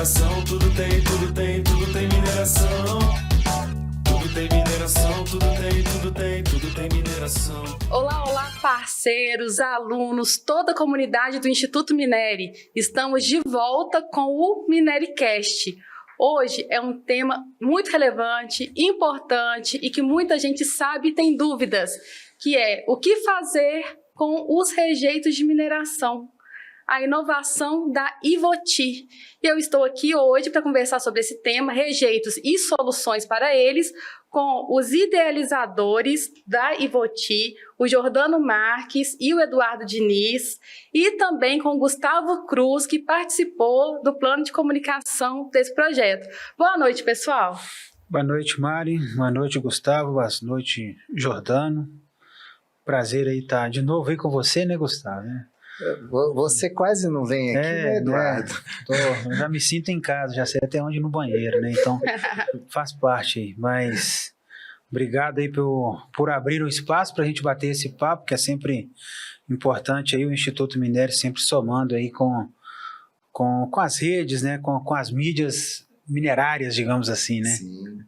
mineração, tudo tem mineração. Tudo tem mineração, tudo tem mineração. Olá, parceiros, alunos, toda a comunidade do Instituto Minere. Estamos de volta com o MinereCast. Hoje é um tema muito relevante, importante e que muita gente sabe e tem dúvidas, que é o que fazer com os rejeitos de mineração, a inovação da Ivoti. E eu estou aqui hoje para conversar sobre esse tema, rejeitos e soluções para eles, com os idealizadores da Ivoti, o Jordano Marques e o Eduardo Diniz, e também com o Gustavo Cruz, que participou do plano de comunicação desse projeto. Boa noite, pessoal. Boa noite, Mari. Boa noite, Gustavo. Boa noite, Jordano. Prazer aí estar de novo aí com você, né, Gustavo? Você quase não vem aqui, né, Eduardo? Eu já me sinto em casa, já sei até onde ir no banheiro, né? Então, faz parte aí. Mas obrigado aí por abrir o espaço para a gente bater esse papo, que é sempre importante aí, o Instituto Minere sempre somando aí com as redes, né? Com as mídias minerárias, digamos assim, né? Sim.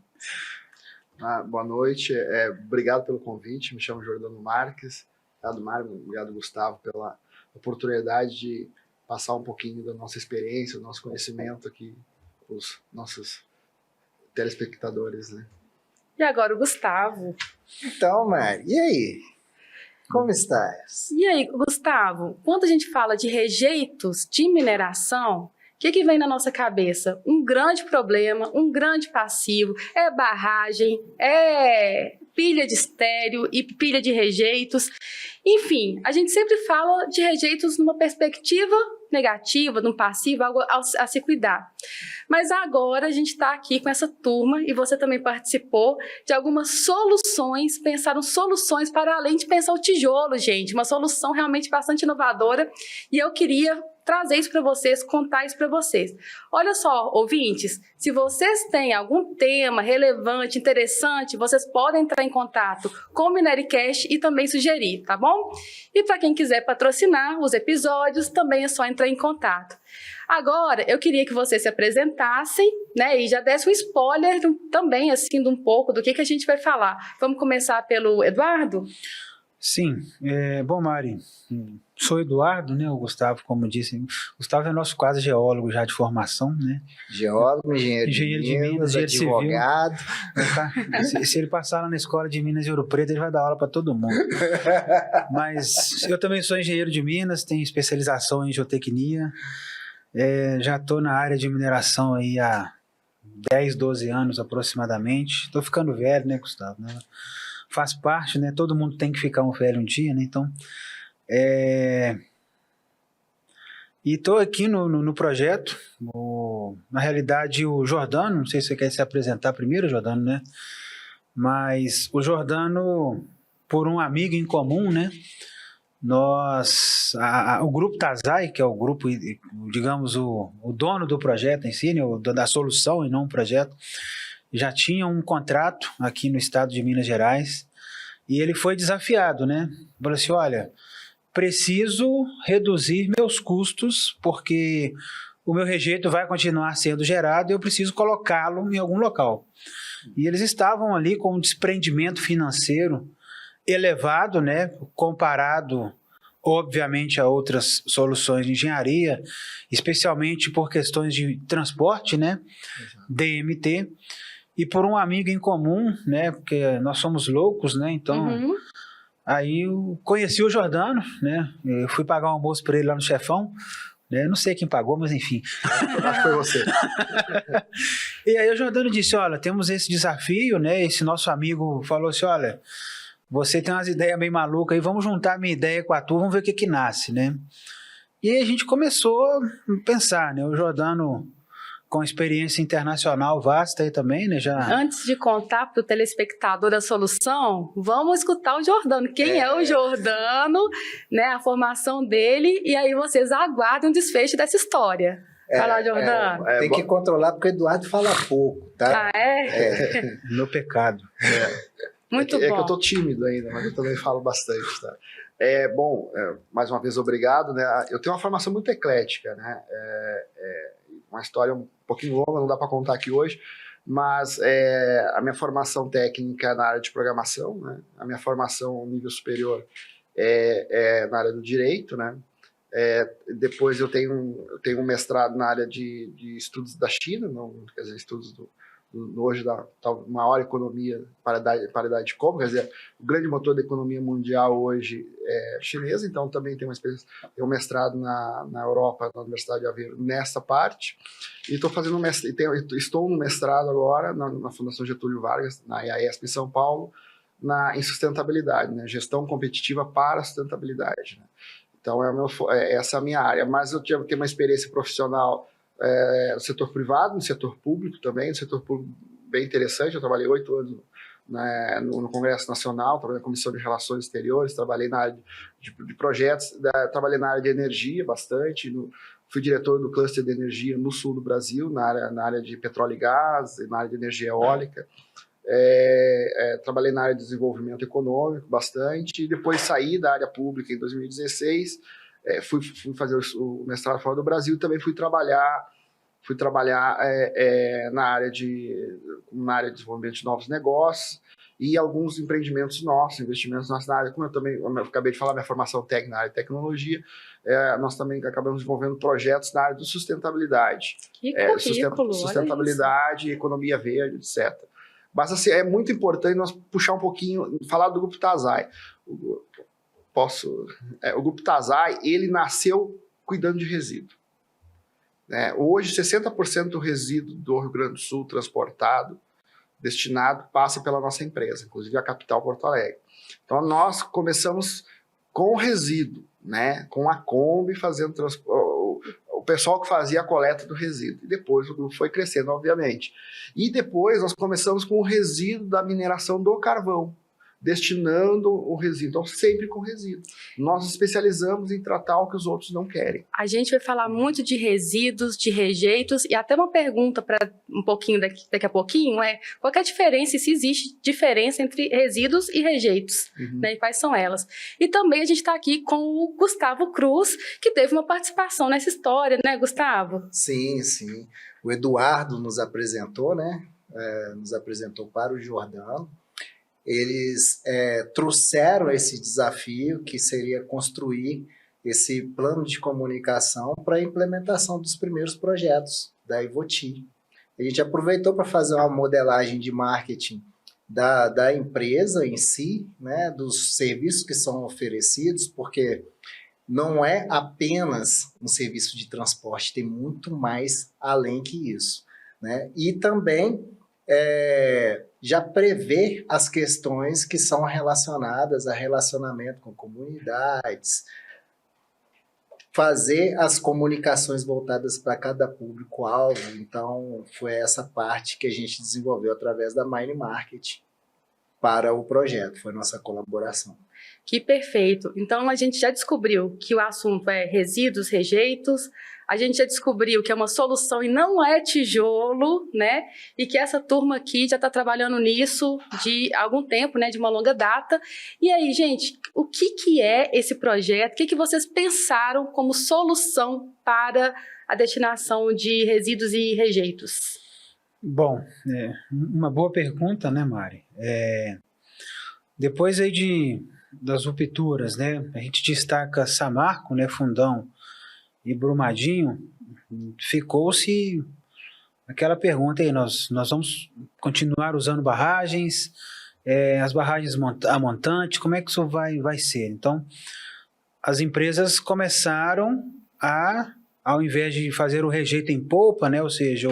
Boa noite, obrigado pelo convite, me chamo Jordano Marques. Obrigado, Mário, obrigado, Gustavo, pela oportunidade de passar um pouquinho da nossa experiência, do nosso conhecimento aqui para os nossos telespectadores, né? E agora o Gustavo. Então, Mari, e aí? Como estás? E aí, Gustavo, quando a gente fala de rejeitos de mineração, o que vem na nossa cabeça? Um grande problema, um grande passivo, é barragem, é pilha de estéreo e pilha de rejeitos. Enfim, a gente sempre fala de rejeitos numa perspectiva negativa, num passivo, algo a se cuidar. Mas agora a gente está aqui com essa turma, e você também participou, de algumas soluções, pensaram soluções para além de pensar o tijolo, gente, uma solução realmente bastante inovadora, e eu queria trazer isso para vocês, contar isso para vocês. Olha só, ouvintes, se vocês têm algum tema relevante, interessante, vocês podem entrar em contato com o MinereCast e também sugerir, tá bom? E para quem quiser patrocinar os episódios, também é só entrar em contato. Agora, eu queria que vocês se apresentassem, né, e já dessem um spoiler também, assim, de um pouco do que a gente vai falar. Vamos começar pelo Eduardo? Sim, bom, Mari, sou Eduardo, né, o Gustavo, como disse, Gustavo é nosso quase geólogo já de formação, né? Geólogo, engenheiro de Minas, advogado. Civil. Se ele passar lá na escola de Minas e Ouro Preto, ele vai dar aula para todo mundo. Mas eu também sou engenheiro de Minas, tenho especialização em geotecnia, já estou na área de mineração aí há 10, 12 anos aproximadamente. Estou ficando velho, né, Gustavo? Né? Faz parte, né? Todo mundo tem que ficar um velho um dia, né? Então, e estou aqui no projeto. Na realidade, o Jordano, não sei se você quer se apresentar primeiro, Jordano, né? Mas o Jordano, por um amigo em comum, né? O grupo Tazai, que é o grupo, digamos, o dono do projeto em si, né? Da solução e não um projeto, já tinha um contrato aqui no estado de Minas Gerais e ele foi desafiado, né? Falou assim, olha, preciso reduzir meus custos porque o meu rejeito vai continuar sendo gerado e eu preciso colocá-lo em algum local. E eles estavam ali com um desprendimento financeiro elevado, né? Comparado, obviamente, a outras soluções de engenharia, especialmente por questões de transporte, né? DMT. E por um amigo em comum, né, porque nós somos loucos, né, então, aí eu conheci o Jordano, né, eu fui pagar um almoço para ele lá no Chefão, né, não sei quem pagou, mas enfim. Acho que foi você. E aí o Jordano disse, olha, temos esse desafio, né, esse nosso amigo falou assim, olha, você tem umas ideias bem malucas aí, vamos juntar a minha ideia com a tua, vamos ver o que nasce, né. E aí a gente começou a pensar, né, o Jordano com experiência internacional vasta aí também, né? Já... Antes de contar para o telespectador a solução, vamos escutar o Jordano. Quem é o Jordano, né? A formação dele, e aí vocês aguardem o desfecho dessa história. Vai lá, Jordano. Tem que controlar porque o Eduardo fala pouco, tá? Ah, é? Meu pecado. Muito bom. É que eu tô tímido ainda, mas eu também falo bastante, tá? Mais uma vez, obrigado, né? Eu tenho uma formação muito eclética, né? uma história um pouquinho longa, não dá para contar aqui hoje, mas a minha formação técnica é na área de programação, né? A minha formação nível superior é na área do direito, né? Depois eu tenho um mestrado na área de estudos da China, não, quer dizer, estudos hoje da maior economia, paridade de compra, quer dizer, o grande motor da economia mundial hoje é chinesa, então também tenho um mestrado na Europa, na Universidade de Aveiro, nessa parte, e estou no mestrado agora na Fundação Getúlio Vargas, na IAESP em São Paulo, em sustentabilidade, né, gestão competitiva para a sustentabilidade, né. Então, essa é a minha área, mas eu tenho uma experiência profissional no setor privado, no setor público também, no setor público bem interessante. Eu trabalhei 8 anos no Congresso Nacional, trabalhei na Comissão de Relações Exteriores, trabalhei na área de projetos, trabalhei na área de energia bastante, fui diretor do cluster de energia no sul do Brasil, na área de petróleo e gás, na área de energia eólica. Trabalhei na área de desenvolvimento econômico bastante, e depois saí da área pública em 2016, fui fazer o mestrado fora do Brasil, também fui trabalhar na área de desenvolvimento de novos negócios e alguns empreendimentos nossos, investimentos nossos na área, como eu acabei de falar, minha formação técnica na área de tecnologia, nós também acabamos desenvolvendo projetos na área de sustentabilidade. Que currículo, sustentabilidade, economia verde, etc. Mas assim, é muito importante nós puxar um pouquinho, falar do Grupo Tazai. O Grupo Tazai, ele nasceu cuidando de resíduo. Hoje, 60% do resíduo do Rio Grande do Sul transportado, destinado, passa pela nossa empresa, inclusive a capital Porto Alegre. Então, nós começamos com o resíduo, né? Com a Kombi fazendo o pessoal que fazia a coleta do resíduo. E depois o grupo foi crescendo, obviamente. E depois nós começamos com o resíduo da mineração do carvão, destinando o resíduo. Então, sempre com resíduo. Nós especializamos em tratar o que os outros não querem. A gente vai falar muito de resíduos, de rejeitos, e até uma pergunta para um pouquinho daqui a pouquinho qual que é a diferença, e se existe diferença entre resíduos e rejeitos, né, e quais são elas. E também a gente está aqui com o Gustavo Cruz, que teve uma participação nessa história, né, Gustavo? Sim, sim. O Eduardo nos apresentou, né? Nos apresentou para o Jordano. Eles trouxeram esse desafio, que seria construir esse plano de comunicação para a implementação dos primeiros projetos da Ivoti. A gente aproveitou para fazer uma modelagem de marketing da empresa em si, né, dos serviços que são oferecidos, porque não é apenas um serviço de transporte, tem muito mais além que isso, né? E também já prevê as questões que são relacionadas a relacionamento com comunidades, fazer as comunicações voltadas para cada público-alvo. Então, foi essa parte que a gente desenvolveu através da Mind Market para o projeto, foi nossa colaboração. Que perfeito. Então, a gente já descobriu que o assunto é resíduos, rejeitos, a gente já descobriu que é uma solução e não é tijolo, né? E que essa turma aqui já está trabalhando nisso de algum tempo, né? De uma longa data. E aí, gente, o que é esse projeto? O que vocês pensaram como solução para a destinação de resíduos e rejeitos? Bom, uma boa pergunta, né, Mari? Depois aí das rupturas, né? A gente destaca Samarco, né, Fundão e Brumadinho, ficou-se aquela pergunta aí, nós vamos continuar usando barragens, as barragens a montante, como é que isso vai ser? Então, as empresas começaram ao invés de fazer o rejeito em polpa, né, ou seja,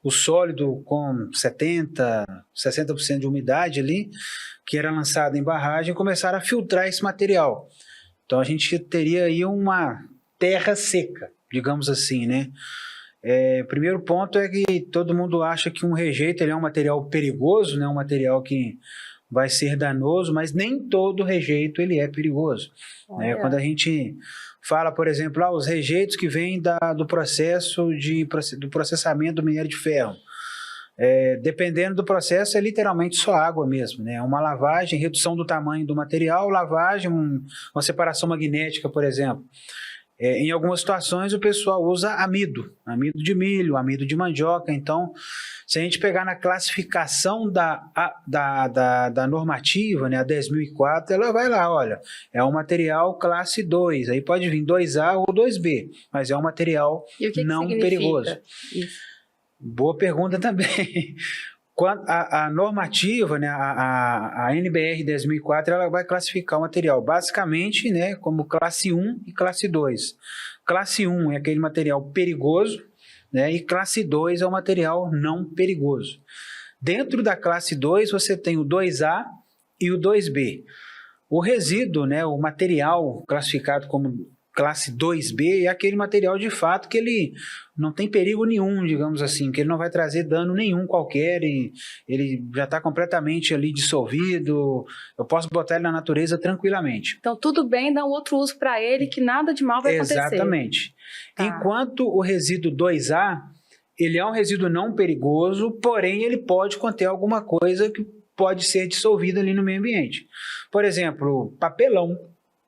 o sólido com 60% de umidade ali, que era lançado em barragem, começaram a filtrar esse material. Então, a gente teria aí uma terra seca, digamos assim, né? Primeiro ponto é que todo mundo acha que um rejeito ele é um material perigoso, né? Um material que vai ser danoso, mas nem todo rejeito ele é perigoso. Né? Quando a gente fala, por exemplo, os rejeitos que vêm do processamento do minério de ferro, dependendo do processo, é literalmente só água mesmo, né? Uma lavagem, redução do tamanho do material, lavagem, uma separação magnética, por exemplo. Em algumas situações o pessoal usa amido de milho, amido de mandioca. Então, se a gente pegar na classificação da normativa, né, a 10.004, ela vai lá, olha, é um material classe 2, aí pode vir 2A ou 2B, mas é um material E o que não significa perigoso. isso? Boa pergunta também. A normativa, né, a NBR 10.004, ela vai classificar o material basicamente, né, como classe 1 e classe 2. Classe 1 é aquele material perigoso, né, e classe 2 é o material não perigoso. Dentro da classe 2 você tem o 2A e o 2B. O resíduo, né, o material classificado como classe 2B é aquele material de fato que ele não tem perigo nenhum, digamos assim, que ele não vai trazer dano nenhum qualquer, e ele já está completamente ali dissolvido, eu posso botar ele na natureza tranquilamente. Então, tudo bem, dá um outro uso para ele, que nada de mal vai acontecer. Exatamente. Tá. Enquanto o resíduo 2A, ele é um resíduo não perigoso, porém ele pode conter alguma coisa que pode ser dissolvida ali no meio ambiente. Por exemplo, papelão.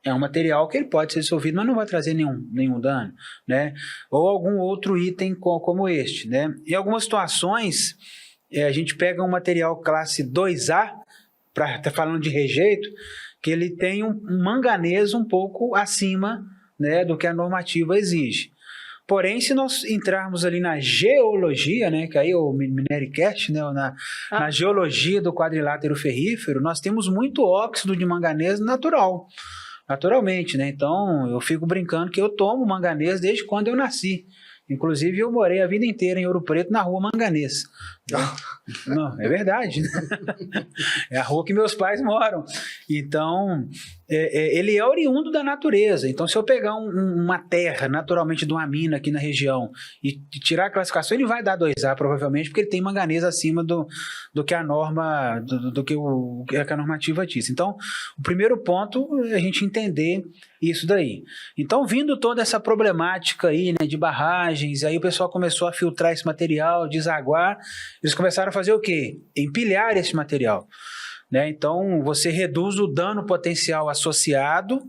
É um material que ele pode ser dissolvido, mas não vai trazer nenhum dano, né? Ou algum outro item como este, né? Em algumas situações, a gente pega um material classe 2A, tá falando de rejeito, que ele tem um manganês um pouco acima, né, do que a normativa exige. Porém, se nós entrarmos ali na geologia, né, que aí é o Minericast, né, na geologia do quadrilátero ferrífero, nós temos muito óxido de manganês naturalmente, né? Então, eu fico brincando que eu tomo manganês desde quando eu nasci. Inclusive, eu morei a vida inteira em Ouro Preto, na rua Manganês. Não, é verdade. É a rua que meus pais moram. Então, ele é oriundo da natureza. Então, se eu pegar uma terra, naturalmente de uma mina aqui na região, e tirar a classificação, ele vai dar 2A, provavelmente, porque ele tem manganês acima do que a norma, do que a normativa diz. Então, o primeiro ponto é a gente entender isso daí. Então, vindo toda essa problemática aí, né, de barragens, aí o pessoal começou a filtrar esse material, desaguar, eles começaram a fazer o quê? Empilhar esse material, né? Então, você reduz o dano potencial associado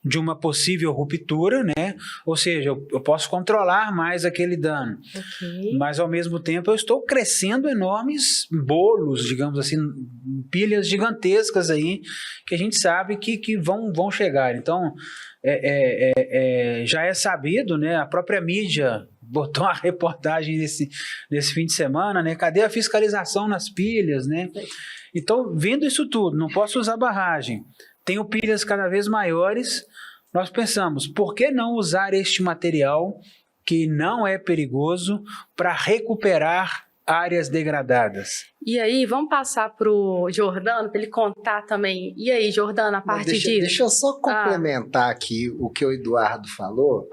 de uma possível ruptura, né? Ou seja, eu posso controlar mais aquele dano. Okay. Mas, ao mesmo tempo, eu estou crescendo enormes bolos, digamos assim, pilhas gigantescas aí, que a gente sabe que vão chegar. Então, já é sabido, né? A própria mídia botou uma reportagem nesse fim de semana, né? Cadê a fiscalização nas pilhas, né? Então, vendo isso tudo, não posso usar barragem, tenho pilhas cada vez maiores, nós pensamos, por que não usar este material que não é perigoso para recuperar áreas degradadas? E aí, vamos passar para o Jordano, para ele contar também. E aí, Jordano, a parte disso? Deixa eu só complementar aqui o que o Eduardo falou,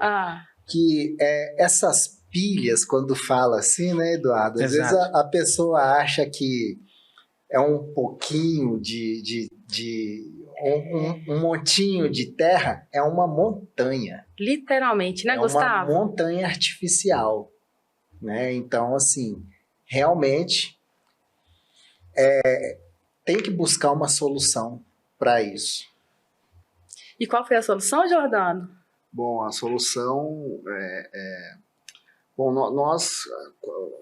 que essas pilhas, quando fala assim, né, Eduardo? Às vezes a pessoa acha que é um pouquinho um montinho de terra, é uma montanha. Literalmente, né, Gustavo? É uma montanha artificial, né? Então, assim, realmente tem que buscar uma solução para isso. E qual foi a solução, Jordano? Bom, a solução Bom, nós,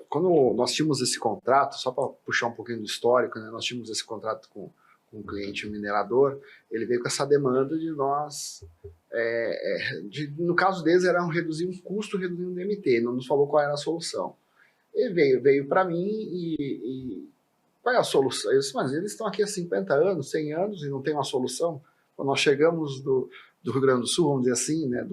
quando nós tínhamos esse contrato, só para puxar um pouquinho do histórico, né, nós tínhamos esse contrato com um cliente, um minerador, ele veio com essa demanda de nós, no caso deles, era reduzir um custo, reduzir um DMT, não nos falou qual era a solução. Ele veio para mim e qual é a solução? Eu disse, mas eles estão aqui há 50 anos, 100 anos e não tem uma solução? Quando nós chegamos do Rio Grande do Sul, vamos dizer assim, né,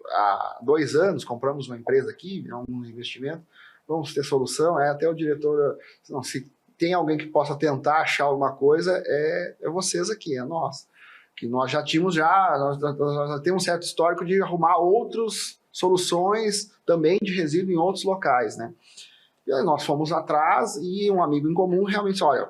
há 2 anos, compramos uma empresa aqui, um investimento, vamos ter solução, até o diretor, não, se tem alguém que possa tentar achar alguma coisa, é vocês aqui, é nós. Que nós já tínhamos, nós temos um certo histórico de arrumar outras soluções também de resíduo em outros locais, né? E aí nós fomos atrás e um amigo em comum realmente, olha,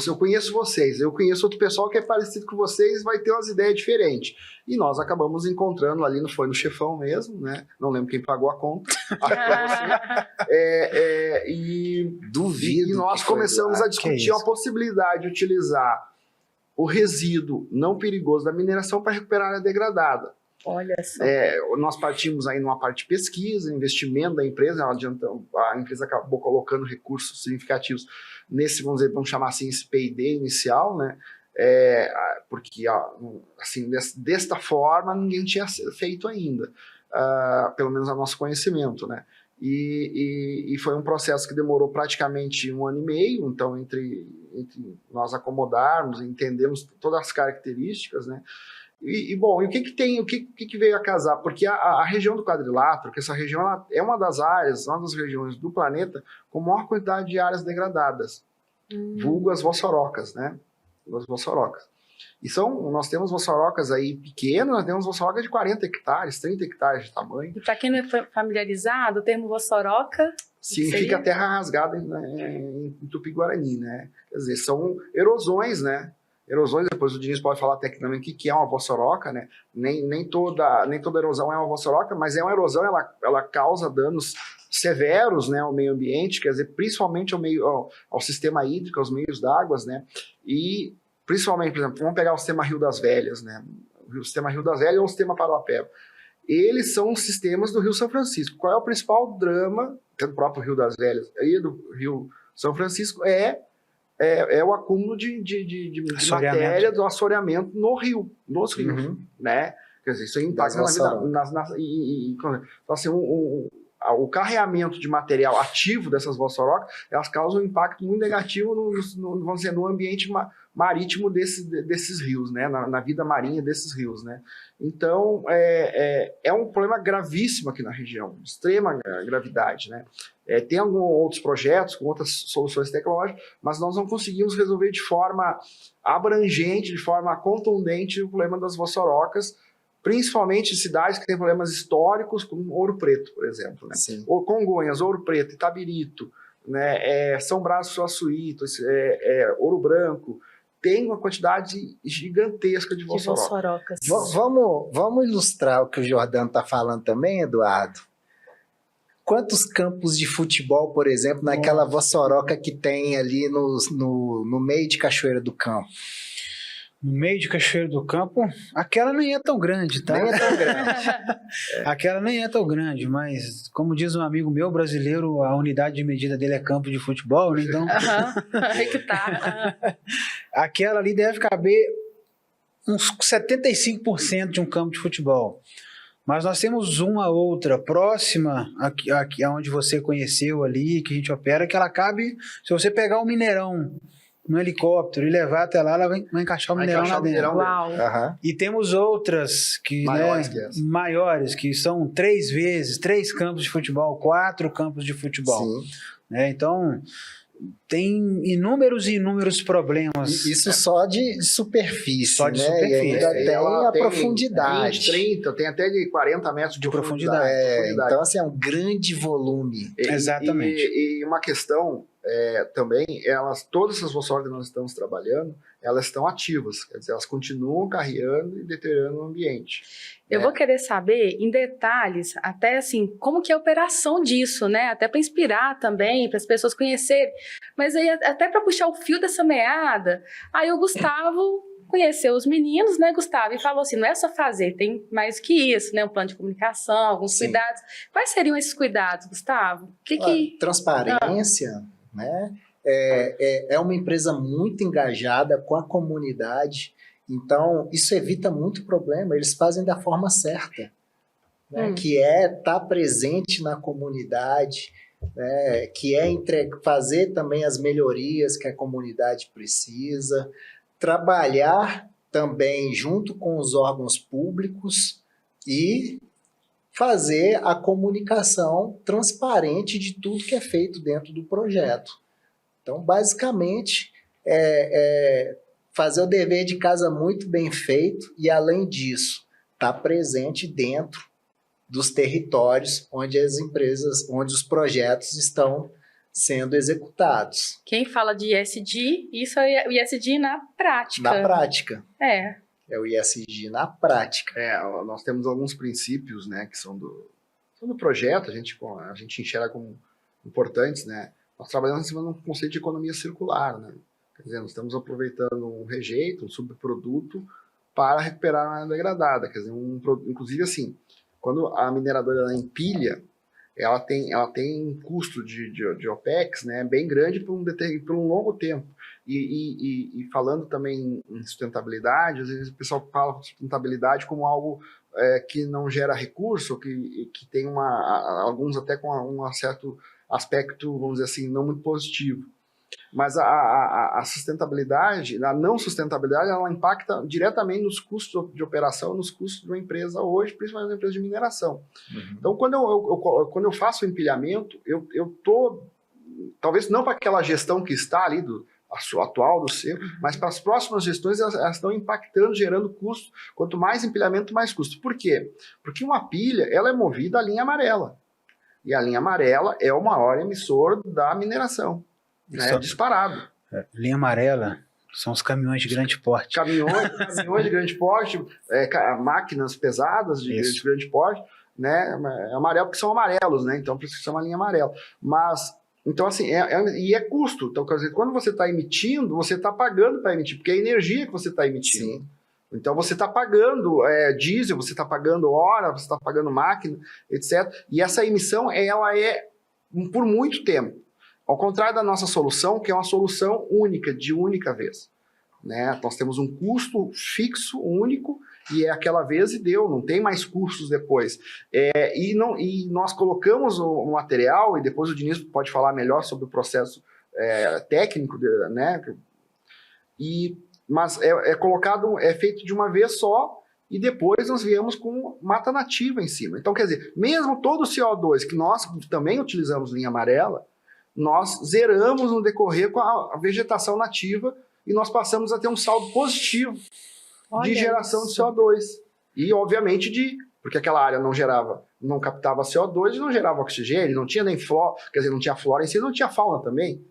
eu conheço vocês, eu conheço outro pessoal que é parecido com vocês, vai ter umas ideias diferentes. E nós acabamos encontrando ali, foi no Chefão mesmo, né? Não lembro quem pagou a conta. Duvido. E nós começamos a discutir a possibilidade de utilizar o resíduo não perigoso da mineração para recuperar a área degradada. Olha só. Nós partimos aí numa parte de pesquisa, investimento da empresa, a empresa acabou colocando recursos significativos nesse, vamos chamar assim, esse P&D inicial, né? Porque, assim, desta forma, ninguém tinha feito ainda, pelo menos a nosso conhecimento, né? E foi um processo que demorou praticamente 1 ano e meio, então, entre nós acomodarmos, entendermos todas as características, né? Bom, e o que veio a casar? Porque a região do quadrilátero, que essa região é uma das regiões do planeta com maior quantidade de áreas degradadas, vulgo as vossorocas, né? As vossorocas. E nós temos vossorocas aí pequenas, nós temos vossorocas de 40 hectares, 30 hectares de tamanho. E para quem não é familiarizado, o termo vossoroca significa terra rasgada em Tupi-Guarani, né? Quer dizer, são erosões, né? Erosões, depois o Diniz pode falar tecnicamente o que é uma vossoroca, né? Nem toda erosão é uma vossoroca, mas é uma erosão, ela causa danos severos, né, ao meio ambiente, quer dizer, principalmente ao sistema hídrico, aos meios d'água, né? E principalmente, por exemplo, vamos pegar o sistema Rio das Velhas, né? O sistema Rio das Velhas ou o sistema Paraopeba. Eles são os sistemas do Rio São Francisco. Qual é o principal drama do próprio Rio das Velhas e do Rio São Francisco? É o acúmulo de matéria do assoreamento nos rios, né? Quer dizer, isso impacta na vida. Então, assim, o carreamento de material ativo dessas vossorocas, elas causam um impacto muito negativo vamos dizer, no ambiente marítimo desses rios, né? Na vida marinha desses rios, né? Então, é um problema gravíssimo aqui na região, de extrema gravidade, né? Tem alguns outros projetos com outras soluções tecnológicas, mas nós não conseguimos resolver de forma abrangente, de forma contundente o problema das vossorocas, principalmente em cidades que têm problemas históricos, como Ouro Preto, por exemplo, né? Ou Congonhas, Ouro Preto, Itabirito, né? São Brás do Suaçuí, Ouro Branco, tem uma quantidade gigantesca de vossorocas. Vamos ilustrar o que o Jordano está falando também, Eduardo? Quantos campos de futebol, por exemplo, naquela vossoroca que tem ali no meio de Cachoeira do Campo? No meio de Cachoeira do Campo, aquela nem é tão grande, tá? Nem é tão grande. Aquela nem é tão grande, mas como diz um amigo meu brasileiro, a unidade de medida dele é campo de futebol, né? Então... Aí que tá. Aquela ali deve caber uns 75% de um campo de futebol. Mas nós temos uma outra próxima, aqui onde você conheceu ali, que a gente opera, que ela cabe, se você pegar o Mineirão no helicóptero e levar até lá, ela vai encaixar o Mineirão lá dentro. Uau. E temos outras que, maiores, que são 3 campos de futebol, 4 campos de futebol. Né? Então, tem inúmeros problemas. Isso só de superfície, só de né? superfície. E ainda tem a profundidade. 20, 30, tem até de 40 metros de profundidade. Então, assim, é um grande volume. Exatamente. E uma questão também, todas essas vossorocas que nós estamos trabalhando, elas estão ativas, quer dizer, elas continuam carreando e deteriorando o ambiente. Eu vou querer saber, em detalhes, até assim, como que é a operação disso, né? Até para inspirar também, para as pessoas conhecerem. Mas aí, até para puxar o fio dessa meada, aí o Gustavo conheceu os meninos, né, Gustavo? E falou assim, não é só fazer, tem mais que isso, né? Um plano de comunicação, alguns cuidados. Quais seriam esses cuidados, Gustavo? Transparência, né? É uma empresa muito engajada com a comunidade, então isso evita muito problema, eles fazem da forma certa, né? Que é estar presente na comunidade, né? Que é fazer também as melhorias que a comunidade precisa, trabalhar também junto com os órgãos públicos e fazer a comunicação transparente de tudo que é feito dentro do projeto. Então, basicamente, fazer o dever de casa muito bem feito e, além disso, estar presente dentro dos territórios onde as empresas, onde os projetos estão sendo executados. Quem fala de ISD, isso é o ISD na prática. Na prática. É o ISD na prática. Nós temos alguns princípios, né, que são do projeto, a gente enxerga como importantes, né? Nós trabalhamos em cima de um conceito de economia circular, né? Quer dizer, nós estamos aproveitando um rejeito, um subproduto, para recuperar a área degradada. Quer dizer, inclusive assim, quando a mineradora ela empilha, ela tem um custo de OPEX, né, bem grande por um longo tempo. E falando também em sustentabilidade, às vezes o pessoal fala sustentabilidade como algo que não gera recurso, que tem alguns até com um certo aspecto, vamos dizer assim, não muito positivo. Mas a sustentabilidade, a não sustentabilidade, ela impacta diretamente nos custos de operação, nos custos de uma empresa hoje, principalmente uma empresa de mineração. Uhum. Então, quando eu faço o empilhamento, eu estou, talvez não para aquela gestão que está ali, atual do seco, mas para as próximas gestões elas estão impactando, gerando custo. Quanto mais empilhamento, mais custo. Por quê? Porque uma pilha ela é movida à linha amarela. E a linha amarela é o maior emissor da mineração. Né? Disparado. Linha amarela são os caminhões de grande porte. Caminhões de grande porte, máquinas pesadas de grande porte, né? Amarelo porque são amarelos, né? Então por isso que chama linha amarela. Mas então, assim, e é custo. Então, quer dizer, quando você está emitindo, você está pagando para emitir, porque é energia que você está emitindo. Sim. Então, você está pagando diesel, você está pagando hora, você está pagando máquina, etc. E essa emissão, ela é por muito tempo. Ao contrário da nossa solução, que é uma solução única, de única vez. Né? Nós temos um custo fixo, único, e é aquela vez e deu, não tem mais custos depois. E nós colocamos o material, e depois o Diniz pode falar melhor sobre o processo técnico, né? Mas colocado, é feito de uma vez só, e depois nós viemos com mata nativa em cima. Então, quer dizer, mesmo todo o CO2, que nós também utilizamos linha amarela, nós zeramos no decorrer com a vegetação nativa, e nós passamos a ter um saldo positivo de geração de CO2. E, obviamente, porque aquela área não captava CO2 e não gerava oxigênio, não tinha nem flora, quer dizer, não tinha flora em si, não tinha fauna também,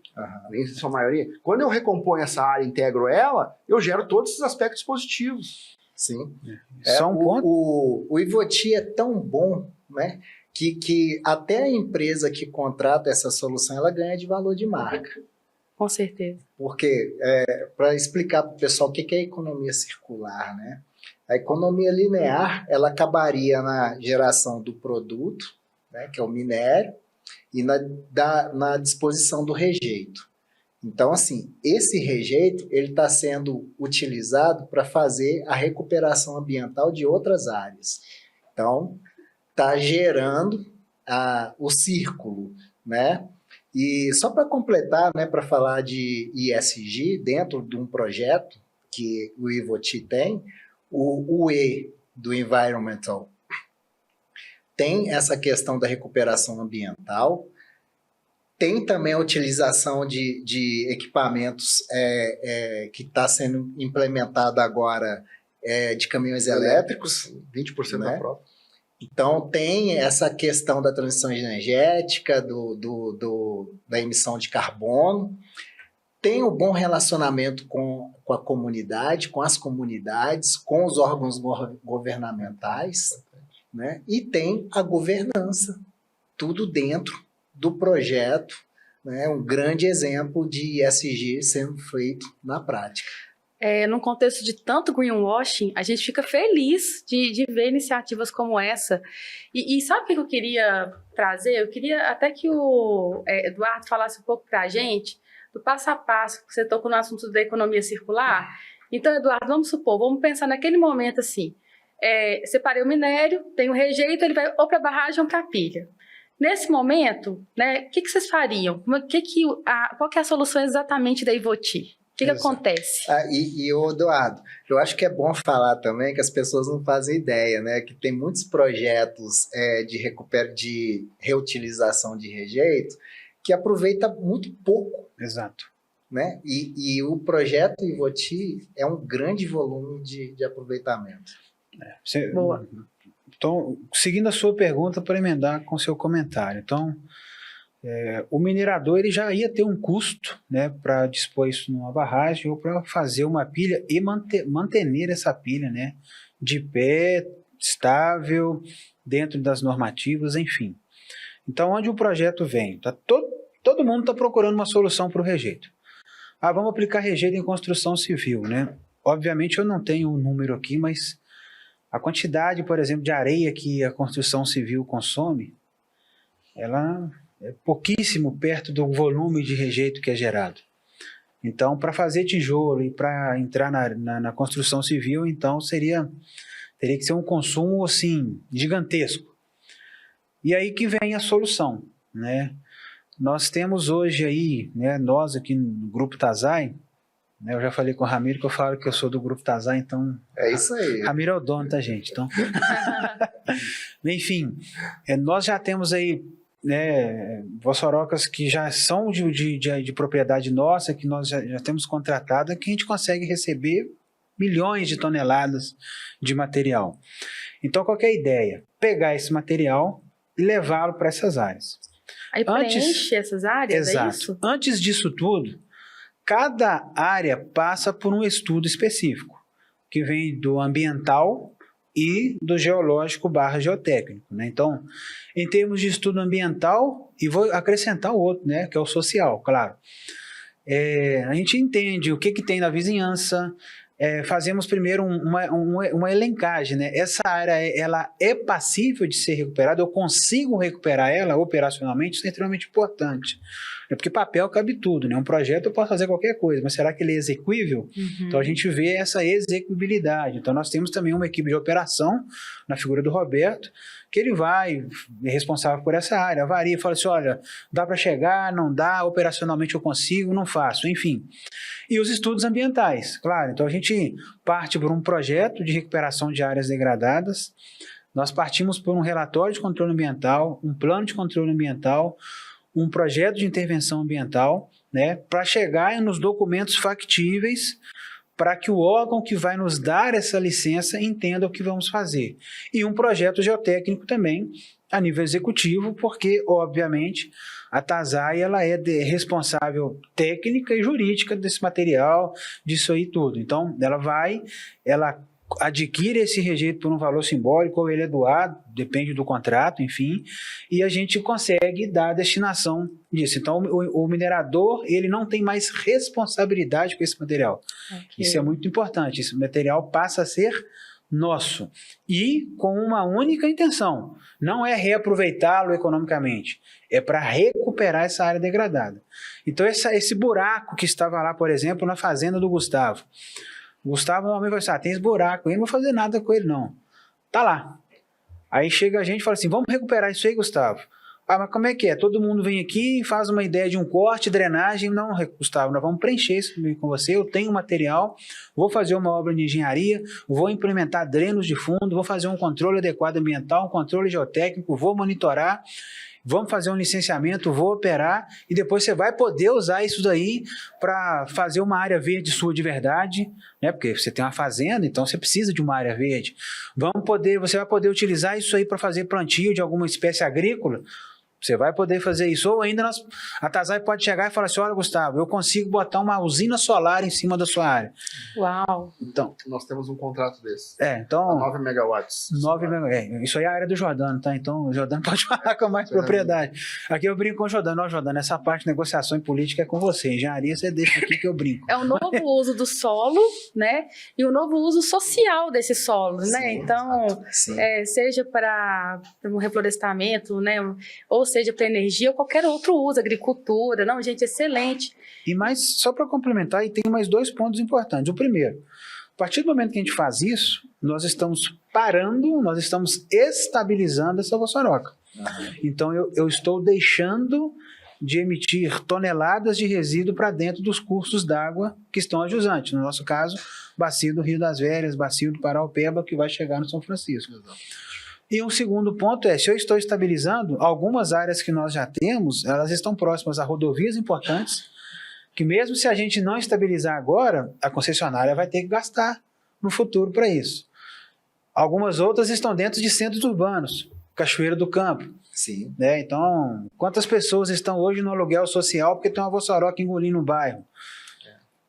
em sua maioria. Quando eu recomponho essa área e integro ela, eu gero todos esses aspectos positivos. Sim. Só um ponto. O Ivoti é tão bom, né, que até a empresa que contrata essa solução, ela ganha de valor de marca. Com certeza. Porque, para explicar para o pessoal o que é economia circular, né? A economia linear, ela acabaria na geração do produto, né, que é o minério, e na disposição do rejeito. Então, assim, esse rejeito, ele está sendo utilizado para fazer a recuperação ambiental de outras áreas. Então, está gerando o círculo, né? E só para completar, né, para falar de ESG, dentro de um projeto que o Ivoti tem, o E do Environmental tem essa questão da recuperação ambiental, tem também a utilização de equipamentos que está sendo implementado agora de caminhões elétricos. 20% né? da frota. Então, tem essa questão da transição energética, da emissão de carbono, tem o bom relacionamento com a comunidade, com as comunidades, com os órgãos governamentais, né? E tem a governança, tudo dentro do projeto, né? Um grande exemplo de ESG sendo feito na prática. Num contexto de tanto greenwashing, a gente fica feliz de ver iniciativas como essa. E sabe o que eu queria trazer? Eu queria até que o Eduardo falasse um pouco para a gente do passo a passo, que você tocou no assunto da economia circular. Então, Eduardo, vamos pensar naquele momento assim, separei o minério, tem o rejeito, ele vai ou para a barragem ou para a pilha. Nesse momento, né, o que vocês fariam? Qual que é a solução exatamente da Ivoti? O que acontece? Eduardo, eu acho que é bom falar também que as pessoas não fazem ideia, né? Que tem muitos projetos de reutilização de rejeito que aproveita muito pouco. Exato. Né? E o projeto Ivoti é um grande volume de aproveitamento. Boa. Então, seguindo a sua pergunta, para emendar com o seu comentário. Então, o minerador ele já ia ter um custo, né, para dispor isso numa barragem ou para fazer uma pilha e manter essa pilha, né, de pé, estável, dentro das normativas, enfim. Então, onde o projeto vem? Todo mundo está procurando uma solução para o rejeito. Vamos aplicar rejeito em construção civil, né? obviamente eu não tenho o número aqui, mas a quantidade, por exemplo, de areia que a construção civil consome, ela é pouquíssimo perto do volume de rejeito que é gerado. Então, para fazer tijolo e para entrar na construção civil, então teria que ser um consumo assim gigantesco. E aí que vem a solução, né? Nós temos hoje aí, né, nós aqui no Grupo Tazai, né, eu já falei com o Ramiro que eu falo que eu sou do Grupo Tazai, então... É isso aí. Ramiro é o dono, tá, gente? Então... Enfim, nós já temos aí, né, vossorocas que já são de propriedade nossa, que nós já temos contratada, que a gente consegue receber milhões de toneladas de material. Então, qual que é a ideia? Pegar esse material e levá-lo para essas áreas. Aí preenche essas áreas, exato. é isso? Antes disso tudo, cada área passa por um estudo específico, que vem do ambiental e do geológico/geotécnico, né? Então, em termos de estudo ambiental, e vou acrescentar o outro, né, que é o social, claro. A gente entende o que tem na vizinhança, fazemos primeiro uma elencagem, né? Essa área ela é passível de ser recuperada, eu consigo recuperar ela operacionalmente, isso é extremamente importante. Porque papel cabe tudo, né? Um projeto eu posso fazer qualquer coisa, mas será que ele é execuível? Uhum. Então a gente vê essa execuibilidade. Então nós temos também uma equipe de operação, na figura do Roberto, que ele é responsável por essa área, avaria, fala assim, olha, dá para chegar, não dá, operacionalmente eu consigo, não faço, enfim. E os estudos ambientais, claro, então a gente parte por um projeto de recuperação de áreas degradadas, nós partimos por um relatório de controle ambiental, um plano de controle ambiental, um projeto de intervenção ambiental, né, para chegar nos documentos factíveis para que o órgão que vai nos dar essa licença entenda o que vamos fazer. E um projeto geotécnico também, a nível executivo, porque, obviamente, a Tazai ela é responsável técnica e jurídica desse material, disso aí tudo. Então, ela adquire esse rejeito por um valor simbólico, ou ele é doado, depende do contrato, enfim, e a gente consegue dar a destinação disso. Então, o minerador, ele não tem mais responsabilidade com esse material. Okay. Isso é muito importante, esse material passa a ser nosso, e com uma única intenção, não é reaproveitá-lo economicamente, é para recuperar essa área degradada. Então, esse buraco que estava lá, por exemplo, na fazenda do Gustavo, o Gustavo normalmente vai assim, tem esse buraco aí, não vou fazer nada com ele não. Tá lá. Aí chega a gente e fala assim, vamos recuperar isso aí, Gustavo. Ah, mas como é que é? Todo mundo vem aqui e faz uma ideia de um corte, drenagem. Não, Gustavo, nós vamos preencher isso com você, eu tenho material, vou fazer uma obra de engenharia, vou implementar drenos de fundo, vou fazer um controle adequado ambiental, um controle geotécnico, vou monitorar, vamos fazer um licenciamento, vou operar, e depois você vai poder usar isso daí para fazer uma área verde sua de verdade, né? Porque você tem uma fazenda, então você precisa de uma área verde. Você vai poder utilizar isso aí para fazer plantio de alguma espécie agrícola. Você vai poder fazer isso, ou ainda a Tazai pode chegar e falar assim, olha, Gustavo, eu consigo botar uma usina solar em cima da sua área. Uau! Então, nós temos um contrato desse. Então... 9 megawatts. 9 megawatts. Isso aí é a área do Jordano, tá? Então o Jordano pode falar com mais propriedade. Aqui eu brinco com o Jordano. Ó, Jordano, essa parte de negociação e política é com você. Engenharia você deixa aqui que eu brinco. É o novo uso do solo, né? E o novo uso social desse solo, Sim, né? Então, seja para um reflorestamento, né? Ou seja para energia ou qualquer outro uso, agricultura. Não, gente, excelente. E mais, só para complementar, e tem mais 2 pontos importantes. O primeiro, a partir do momento que a gente faz isso, nós estamos parando, nós estamos estabilizando essa vossoroca. Então, eu estou deixando de emitir toneladas de resíduo para dentro dos cursos d'água que estão a jusante. No nosso caso, bacia do Rio das Velhas, bacia do Paraupeba, que vai chegar no São Francisco. E um segundo ponto se eu estou estabilizando, algumas áreas que nós já temos, elas estão próximas a rodovias importantes, que mesmo se a gente não estabilizar agora, a concessionária vai ter que gastar no futuro para isso. Algumas outras estão dentro de centros urbanos, Cachoeira do Campo. Sim. Né? Então, quantas pessoas estão hoje no aluguel social porque tem uma vossoroca engolindo no bairro?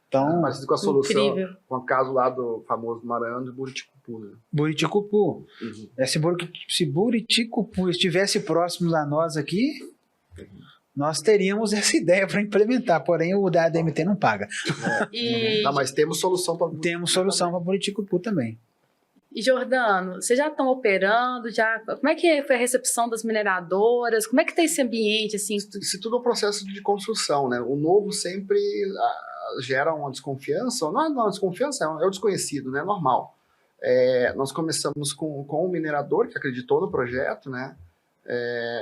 Então, parecido com a solução, incrível. Com o caso lá do famoso Maranhão de Buriticupu, né? Buriticupu. Se Buriticupu estivesse próximo a nós aqui, nós teríamos essa ideia para implementar, porém o da ADMT não paga. E, Tá, mas temos solução para Temos solução para Buriticupu também. e Jordano, vocês já estão operando? Como é que foi a recepção das mineradoras? Como é que está esse ambiente? Assim? Isso tudo é um processo de construção, né? O novo sempre gera uma desconfiança, não é uma desconfiança, é o desconhecido, né? Normal. Nós começamos com um minerador que acreditou no projeto, né?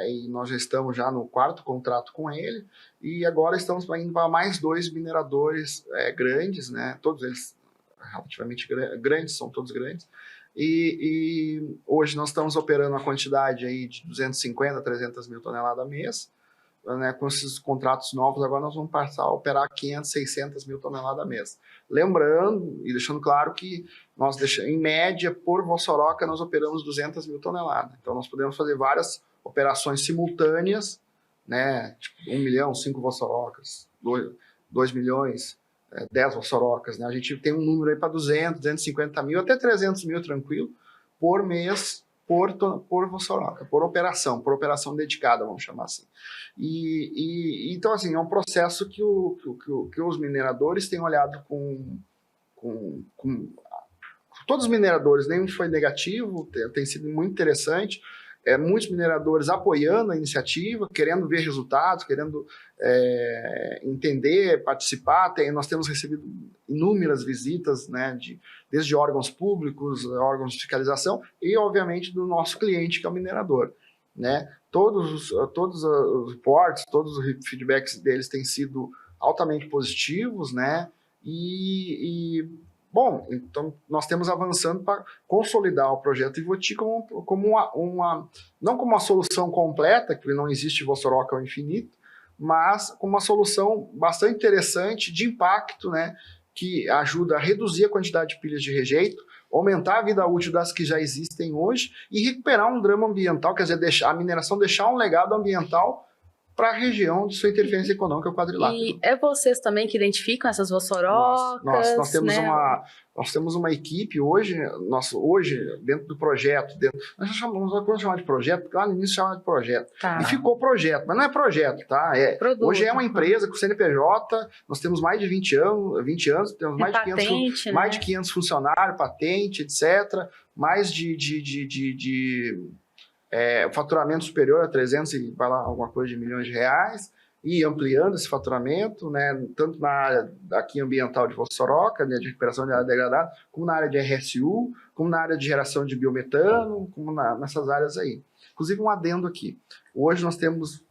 E nós já estamos já no 4º contrato com ele, e agora estamos indo para mais 2 mineradores grandes, né? Todos eles relativamente grandes, são todos grandes, e hoje nós estamos operando a quantidade aí de 250 a 300 mil toneladas mês, né? Com esses contratos novos, agora nós vamos passar a operar 500, 600 mil toneladas mês. Lembrando e deixando claro que nós em média, por Vossoroca, nós operamos 200 mil toneladas. Então, nós podemos fazer várias operações simultâneas, né? Tipo, 1 milhão, 5 Vossorocas, 2 milhões, 10 Vossorocas, né? A gente tem um número aí para 200, 250 mil, até 300 mil, tranquilo, por mês, por Vossoroca, por operação dedicada, vamos chamar assim. Então, assim, é um processo que os mineradores têm olhado com todos os mineradores, nenhum foi negativo, tem sido muito interessante. Muitos mineradores apoiando a iniciativa, querendo ver resultados, querendo entender, participar. Nós temos recebido inúmeras visitas, né, desde órgãos públicos, órgãos de fiscalização e, obviamente, do nosso cliente, que é o minerador, né? Todos os reports, todos os feedbacks deles têm sido altamente positivos, né? Bom, então nós temos avançando para consolidar o projeto Ivoti como não como uma solução completa, que não existe Vossoroca ao infinito, mas como uma solução bastante interessante de impacto, né, que ajuda a reduzir a quantidade de pilhas de rejeito, aumentar a vida útil das que já existem hoje e recuperar um drama ambiental, quer dizer, a mineração deixar um legado ambiental para a região de sua interferência econômica, o quadrilátero. E vocês também que identificam essas Vossorocas? Nós temos, né? Nós temos uma equipe hoje, dentro do projeto, nós vamos chamar de projeto, porque lá no início chamava de projeto. Tá. E ficou projeto, mas não é projeto, tá? Hoje é uma empresa com CNPJ, nós temos mais de 20 anos, temos mais, patente, mais de 500 funcionários, patente, etc. Mais faturamento superior a 300 e vai lá, alguma coisa de milhões de reais, e ampliando esse faturamento, né, tanto na área aqui ambiental de Vossoroca, né, de recuperação de área degradada, como na área de RSU, como na área de geração de biometano, como nessas áreas aí. Inclusive um adendo aqui, hoje nós temos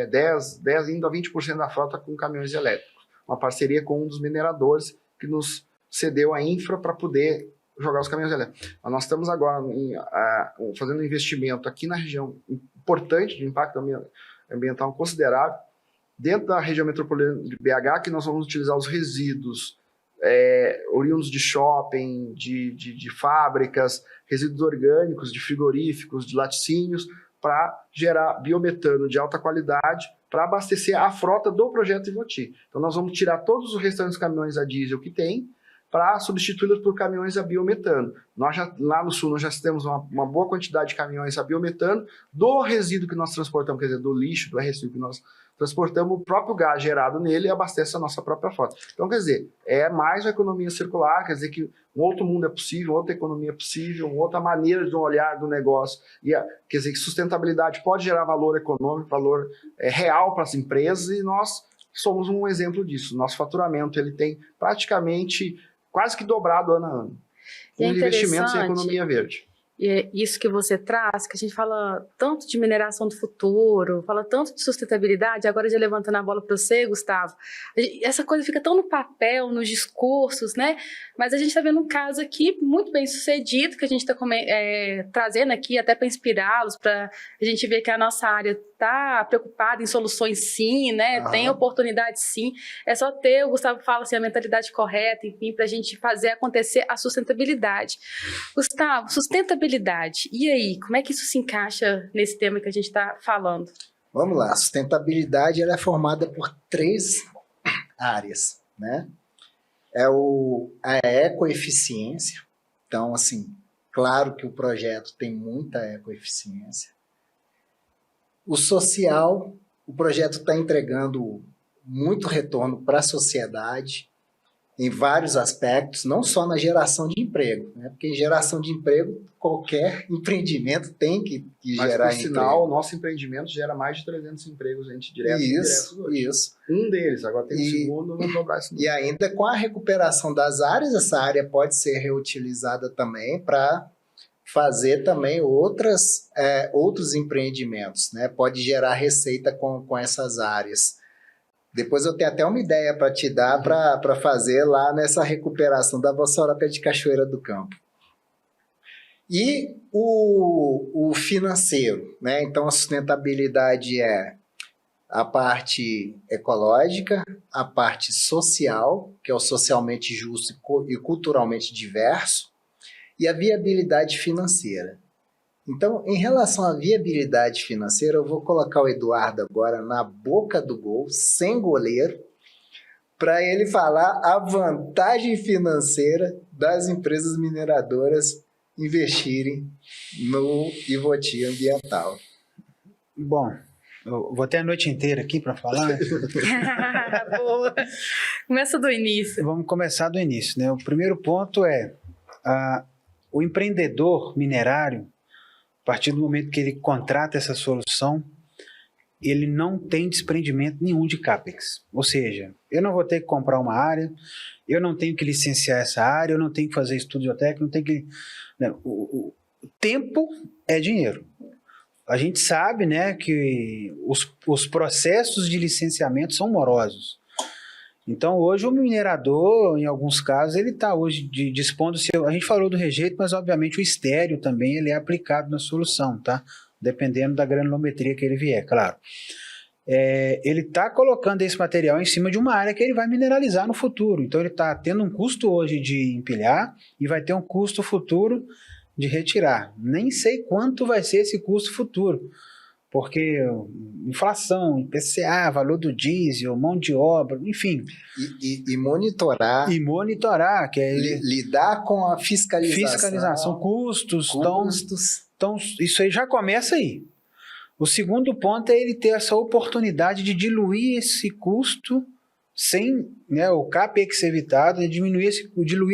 10 indo a 20% da frota com caminhões elétricos, uma parceria com um dos mineradores que nos cedeu a infra para poder jogar os caminhões elétricos. Nós estamos agora fazendo um investimento aqui na região importante, de impacto ambiental considerável, dentro da região metropolitana de BH, que nós vamos utilizar os resíduos oriundos de shopping, de fábricas, resíduos orgânicos, de frigoríficos, de laticínios, para gerar biometano de alta qualidade, para abastecer a frota do projeto Ivoti. Então nós vamos tirar todos os restantes caminhões a diesel que tem, para substituí-los por caminhões a biometano. Lá no sul, nós já temos uma boa quantidade de caminhões a biometano do resíduo que nós transportamos, quer dizer, do lixo, do RSU que nós transportamos, o próprio gás gerado nele e abastece a nossa própria frota. Então, quer dizer, é mais uma economia circular, quer dizer que um outro mundo é possível, outra economia é possível, outra maneira de olhar do negócio. Quer dizer, que sustentabilidade pode gerar valor econômico, valor real para as empresas, e nós somos um exemplo disso. Nosso faturamento ele tem praticamente quase que dobrado ano a ano, com investimentos em economia verde. E é isso que você traz, que a gente fala tanto de mineração do futuro, fala tanto de sustentabilidade, agora já levantando a bola para você, Gustavo, essa coisa fica tão no papel, nos discursos, né? Mas a gente está vendo um caso aqui muito bem sucedido, que a gente está trazendo aqui até para inspirá-los, para a gente ver que a nossa área está preocupada em soluções sim, né? Tem oportunidade sim. É só ter, o Gustavo fala assim, a mentalidade correta, enfim, para a gente fazer acontecer a sustentabilidade. Gustavo, sustentabilidade. E aí, como é que isso se encaixa nesse tema que a gente está falando? Vamos lá, a sustentabilidade ela é formada por 3 áreas, né? A ecoeficiência, então, assim, claro que o projeto tem muita ecoeficiência. O social, O projeto está entregando muito retorno para a sociedade, em vários aspectos, não só na geração de emprego, né? Porque em geração de emprego, qualquer empreendimento tem que Mas, gerar por sinal, o emprego. nosso empreendimento gera mais de 300 empregos, gente, direto e indireto hoje. Isso. Um deles, agora tem um E- segundo, vamos dobrar esse E ainda com a recuperação das áreas, essa área pode ser reutilizada também para fazer também outros empreendimentos, né? Pode gerar receita com essas áreas. Depois eu tenho até uma ideia para te dar para fazer lá nessa recuperação da Vossoroca de Cachoeira do Campo. E o financeiro, né? Então a sustentabilidade é a parte ecológica, a parte social, que é o socialmente justo e culturalmente diverso, e a viabilidade financeira. Então, em relação à viabilidade financeira, eu vou colocar o Eduardo agora na boca do gol, sem goleiro, para ele falar a vantagem financeira das empresas mineradoras investirem no Ivoti Ambiental. Bom, eu vou ter a noite inteira aqui para falar. Boa. Começa do início. Vamos começar do início, né? O primeiro ponto é o empreendedor minerário, a partir do momento que ele contrata essa solução, ele não tem desprendimento nenhum de CAPEX. Ou seja, eu não vou ter que comprar uma área, eu não tenho que licenciar essa área, eu não tenho que fazer estudo geotécnico, não tenho que... né? O tempo é dinheiro. A gente sabe, né, que os processos de licenciamento são morosos. Então, hoje, o minerador, em alguns casos, ele está hoje dispondo... A gente falou do rejeito, mas, obviamente, o estéreo também ele é aplicado na solução, tá? Dependendo da granulometria que ele vier, claro. Ele está colocando esse material em cima de uma área que ele vai mineralizar no futuro. Então, ele está tendo um custo hoje de empilhar e vai ter um custo futuro de retirar. Nem sei quanto vai ser esse custo futuro, porque inflação, IPCA, valor do diesel, mão de obra, enfim. E monitorar. E monitorar, que é lidar com a fiscalização. Custos. Custos. Então, isso aí já começa aí. O segundo ponto é ele ter essa oportunidade de diluir esse custo sem, né, o CAPEX evitado, diluir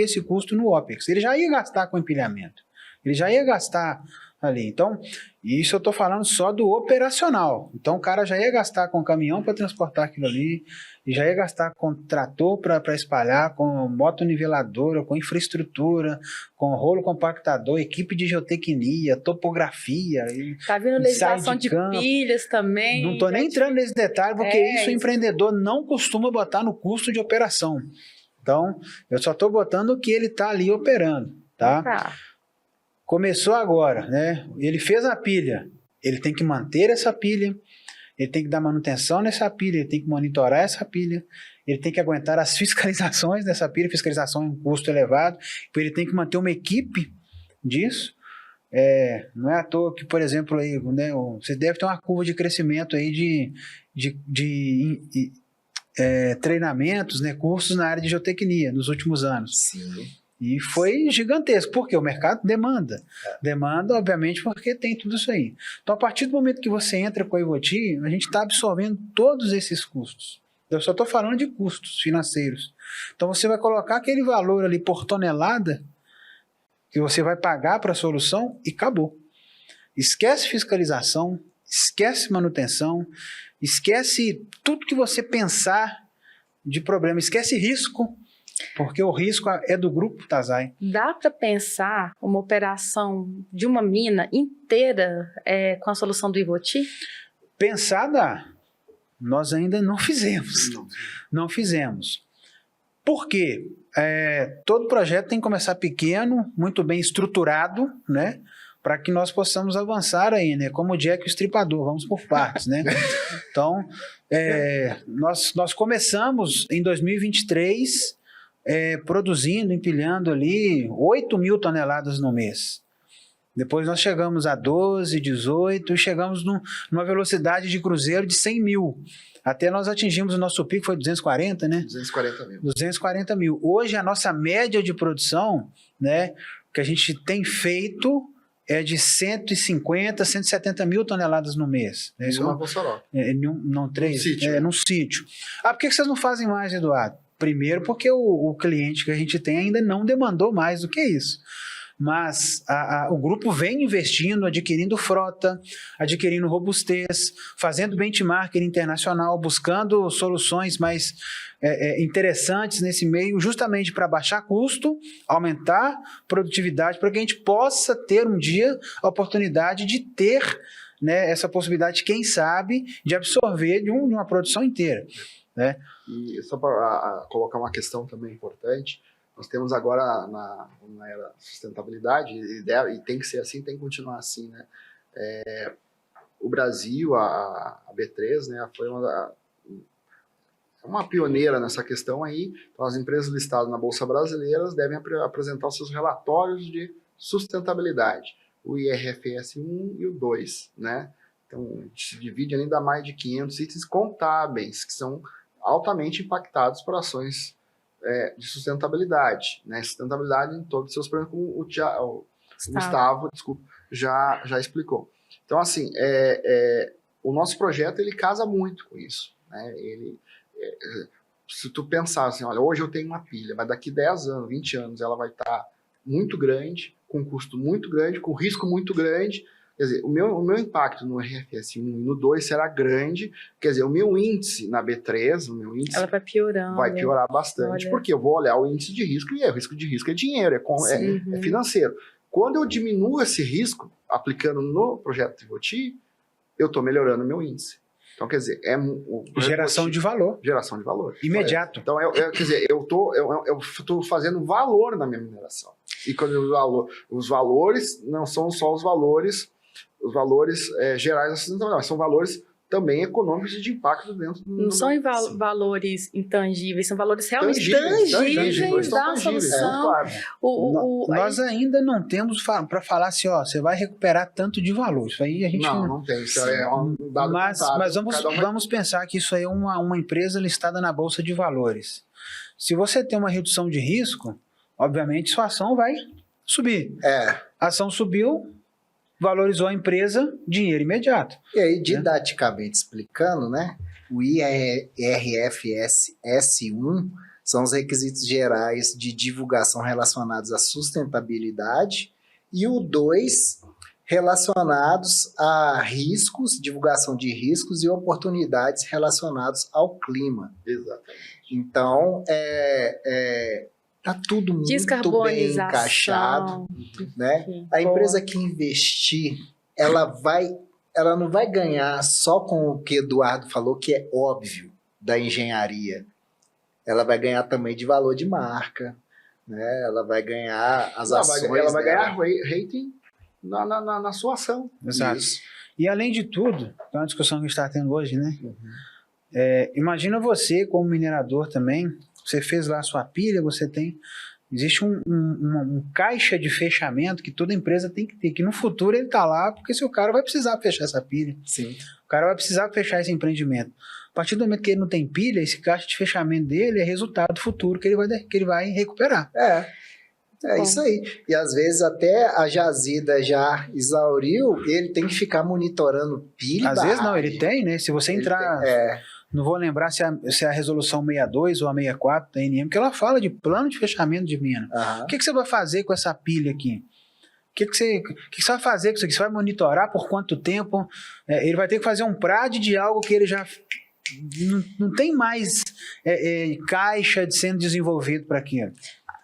esse custo no OPEX. Ele já ia gastar com empilhamento. Ele já ia gastar ali. Então, isso eu estou falando só do operacional. Então, o cara já ia gastar com caminhão para transportar aquilo ali, e já ia gastar com trator para espalhar, com motoniveladora, com infraestrutura, com rolo compactador, equipe de geotecnia, topografia. Tá vindo legislação de campo. pilhas também. Não estou nem entrando nesse detalhe, porque isso o empreendedor não costuma botar no custo de operação. Então, eu só estou botando o que ele está ali operando, tá? Começou agora, né? Ele fez a pilha, ele tem que manter essa pilha, ele tem que dar manutenção nessa pilha, ele tem que monitorar essa pilha, ele tem que aguentar as fiscalizações dessa pilha, fiscalização é um custo elevado, ele tem que manter uma equipe disso. Não é à toa que, por exemplo, aí, né, você deve ter uma curva de crescimento aí de treinamentos, né, cursos na área de geotecnia nos últimos anos. Sim. E foi gigantesco, porque o mercado demanda. Demanda, obviamente, porque tem tudo isso aí. Então, a partir do momento que você entra com a Ivoti, a gente está absorvendo todos esses custos. Eu só estou falando de custos financeiros. Então, você vai colocar aquele valor ali por tonelada que você vai pagar para a solução e acabou. Esquece fiscalização, esquece manutenção, esquece tudo que você pensar de problema, esquece risco, porque o risco é do grupo Tazai. Dá para pensar uma operação de uma mina inteira com a solução do Ivoti? Pensar dá. Nós ainda não fizemos. Não fizemos. Por quê? Todo projeto tem que começar pequeno, muito bem estruturado, né? Para que nós possamos avançar aí, né? Como o Jack e o Estripador, vamos por partes, né? Então, nós começamos em 2023 produzindo, empilhando ali 8 mil toneladas no mês. Depois nós chegamos a 12, 18 e chegamos numa velocidade de cruzeiro de 100 mil. Até nós atingimos o nosso pico, foi 240, né? 240 mil. 240 mil. Hoje a nossa média de produção, né, que a gente tem feito é de 150, 170 mil toneladas no mês. Né? Isso na Mossoró. Não, 3? sítio, né? Num sítio. Por que vocês não fazem mais, Eduardo? Primeiro, porque o cliente que a gente tem ainda não demandou mais do que isso. Mas o grupo vem investindo, adquirindo frota, adquirindo robustez, fazendo benchmarking internacional, buscando soluções mais interessantes nesse meio, justamente para baixar custo, aumentar produtividade, para que a gente possa ter um dia a oportunidade de ter, né, essa possibilidade, quem sabe, de absorver de uma produção inteira. Né? E só para colocar uma questão também importante, nós temos agora na era sustentabilidade, e tem que ser assim, tem que continuar assim, né? O Brasil, a B3, né, foi uma pioneira nessa questão aí. Então, as empresas listadas na Bolsa Brasileira devem apresentar os seus relatórios de sustentabilidade, o IRFS 1 e o 2, né? Então, se divide ainda mais de 500 itens contábeis, que são altamente impactados por ações de sustentabilidade, né? Sustentabilidade em todos os seus problemas, como o Gustavo, desculpa, já explicou. Então, assim, o nosso projeto, ele casa muito com isso, né? Se tu pensar assim, olha, hoje eu tenho uma pilha, mas daqui 10 anos, 20 anos, ela vai estar muito grande, com custo muito grande, com risco muito grande. Quer dizer, o meu impacto no RFS 1 e no 2 será grande. Quer dizer, o meu índice na B3, ela vai piorando. Vai piorar bastante, olha. Porque eu vou olhar o índice de risco, e o risco de risco é dinheiro, é financeiro. Quando eu diminuo esse risco, aplicando no projeto Trivoti, eu estou melhorando o meu índice. Então, quer dizer, geração de valor. Geração de valor. Imediato. Então, quer dizer, eu tô fazendo valor na minha mineração. E quando os valores não são só os valores gerais da sustentabilidade, são valores também econômicos e de impacto dentro do... Não são valores intangíveis, são valores realmente tangíveis da solução. Claro. Nós ainda não temos para falar assim, ó, você vai recuperar tanto de valor. Isso aí a gente não tem. Isso é um dado contábil, mas vamos pensar que isso aí é uma empresa listada na Bolsa de Valores. Se você tem uma redução de risco, obviamente sua ação vai subir. A ação subiu, valorizou a empresa, dinheiro imediato. E aí, didaticamente explicando, né? O IRFS S1 são os requisitos gerais de divulgação relacionados à sustentabilidade, e o 2 relacionados a riscos, divulgação de riscos e oportunidades relacionados ao clima. Exatamente. Então, tá tudo muito bem encaixado, né? A empresa que investir, ela não vai ganhar só com o que Eduardo falou, que é óbvio, da engenharia. Ela vai ganhar também de valor de marca, né? Ela vai ganhar as ações ela vai dela. ganhar rating na sua ação. Exato. Isso. E além de tudo, é uma discussão que a gente está tendo hoje, né? Imagina você, como minerador também, você fez lá a sua pilha, existe um caixa de fechamento que toda empresa tem que ter, que no futuro ele está lá, porque se o cara vai precisar fechar essa pilha, Sim. o cara vai precisar fechar esse empreendimento. A partir do momento que ele não tem pilha, esse caixa de fechamento dele é resultado futuro que ele vai recuperar. É isso aí. E às vezes até a jazida já exauriu, ele tem que ficar monitorando pilha. Às vezes não, ele tem, né? Se você entrar... Não vou lembrar se é a resolução 62 ou a 64 da ANM, que ela fala de plano de fechamento de mina. O que você vai fazer com essa pilha aqui? O que você vai fazer com isso aqui? Você vai monitorar por quanto tempo? Ele vai ter que fazer um PRAD de algo que ele já não tem mais caixa sendo desenvolvido para aquilo.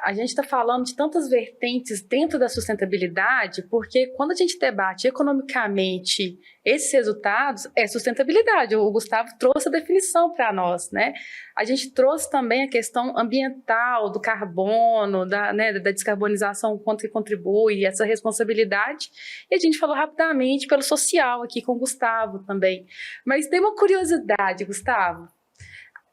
A gente está falando de tantas vertentes dentro da sustentabilidade, porque quando a gente debate economicamente esses resultados, é sustentabilidade. O Gustavo trouxe a definição para nós, né? A gente trouxe também a questão ambiental, do carbono, da descarbonização, quanto que contribui, essa responsabilidade. E a gente falou rapidamente pelo social aqui com o Gustavo também. Mas tem uma curiosidade, Gustavo.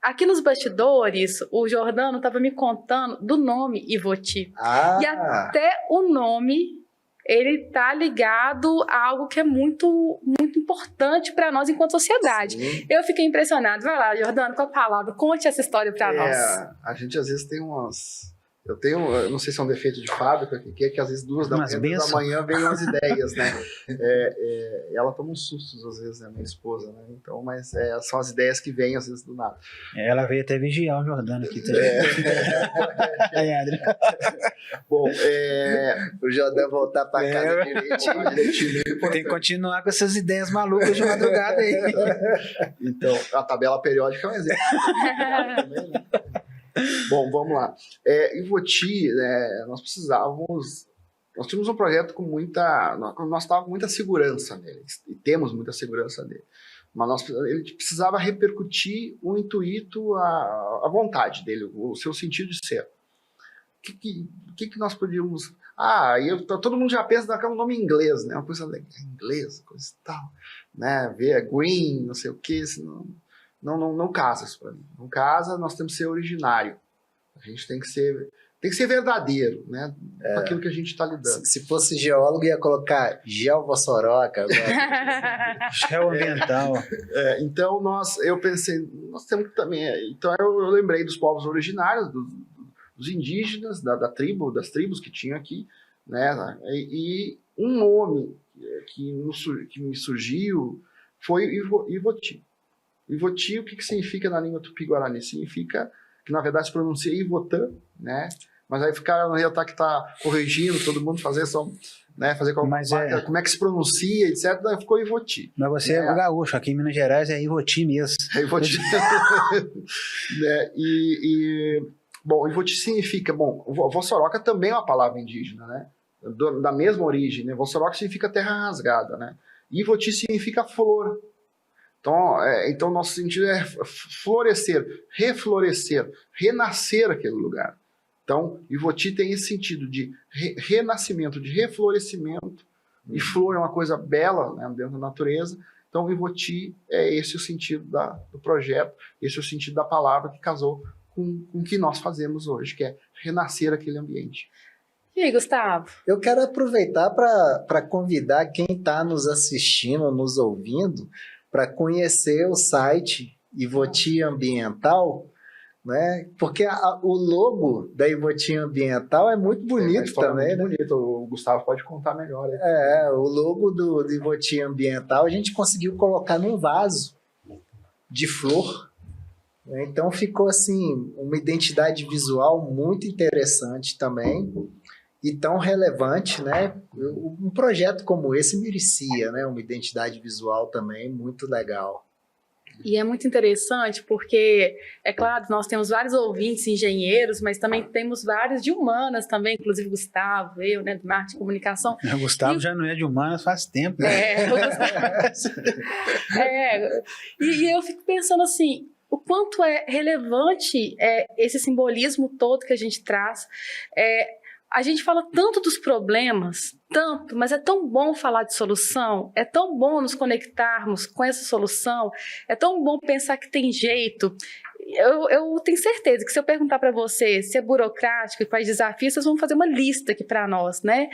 Aqui nos bastidores, o Jordano estava me contando do nome Ivoti. E até o nome, ele está ligado a algo que é muito, muito importante para nós enquanto sociedade. Sim. Eu fiquei impressionado. Vai lá, Jordano, com a palavra, conte essa história para nós. A gente às vezes tem eu não sei se é um defeito de fábrica, que é que às vezes 2 da Umas manhã, 2 da bênçãos. manhã vem umas ideias, né? Ela toma uns sustos às vezes, né, minha esposa, né? Então, mas são as ideias que vêm às vezes do nada. Ela veio até vigiar o Jordano aqui. Aí, Adri. Bom, O Jordão voltar para casa direitinho. Tem que continuar com essas ideias malucas de madrugada aí. então, a tabela periódica é um exemplo. Também, né? Bom, vamos lá. Ivoti, nós tínhamos um projeto com nós estávamos com muita segurança nele, e temos muita segurança nele, mas ele precisava repercutir o intuito, a vontade dele, o seu sentido de ser. O que nós podíamos... todo mundo já pensa naquele nome em inglês, né? Uma coisa legal, inglês, coisa e tal, né? Ver green, não sei o que, não casa isso para mim. Não casa, nós temos que ser originário. A gente tem que ser verdadeiro, né? Com aquilo que a gente está lidando. Se fosse geólogo, ia colocar Geovossoroca. Geo ambiental. Então, eu pensei, nós temos que também... Então, eu lembrei dos povos originários, dos indígenas, das tribos que tinham aqui, né? E um nome que me surgiu foi Ivoti. Ivoti, o que significa na língua tupi-guarani? Significa que, na verdade, se pronuncia Ivotã, né? Mas aí ficaram no que tá corrigindo, todo mundo fazer como é que se pronuncia, etc. Daí ficou Ivoti. Mas você é gaúcho, aqui em Minas Gerais é Ivoti mesmo. É Ivoti. Né? Bom, Ivoti significa... Bom, Vossoroca também é uma palavra indígena, né? Da mesma origem, né? Vossoroca significa terra rasgada, né? Ivoti significa flor. Então, nosso sentido é florescer, reflorescer, renascer aquele lugar. Então, Ivoti tem esse sentido de renascimento, de reflorescimento, e flor é uma coisa bela, né, dentro da natureza. Então, Ivoti é esse o sentido do projeto, esse é o sentido da palavra que casou com o que nós fazemos hoje, que é renascer aquele ambiente. E aí, Gustavo? Eu quero aproveitar para convidar quem está nos assistindo, nos ouvindo, para conhecer o site Ivoti Ambiental, né? Porque o logo da Ivoti Ambiental é muito bonito também, muito né? bonito. O Gustavo pode contar melhor. Né? O logo do Ivoti Ambiental a gente conseguiu colocar num vaso de flor. Né? Então ficou assim uma identidade visual muito interessante também. E tão relevante, né? Um projeto como esse merecia, né? Uma identidade visual também muito legal. E é muito interessante porque, é claro, nós temos vários ouvintes engenheiros, mas também temos vários de humanas também, inclusive Gustavo, eu, né, de marketing e comunicação. O Gustavo já não é de humanas faz tempo. Né? E eu fico pensando assim, o quanto é relevante esse simbolismo todo que a gente traz. A gente fala tanto dos problemas, tanto, mas é tão bom falar de solução, é tão bom nos conectarmos com essa solução, é tão bom pensar que tem jeito. Eu tenho certeza que se eu perguntar para você se é burocrático e quais desafios, vocês vão fazer uma lista aqui para nós, né?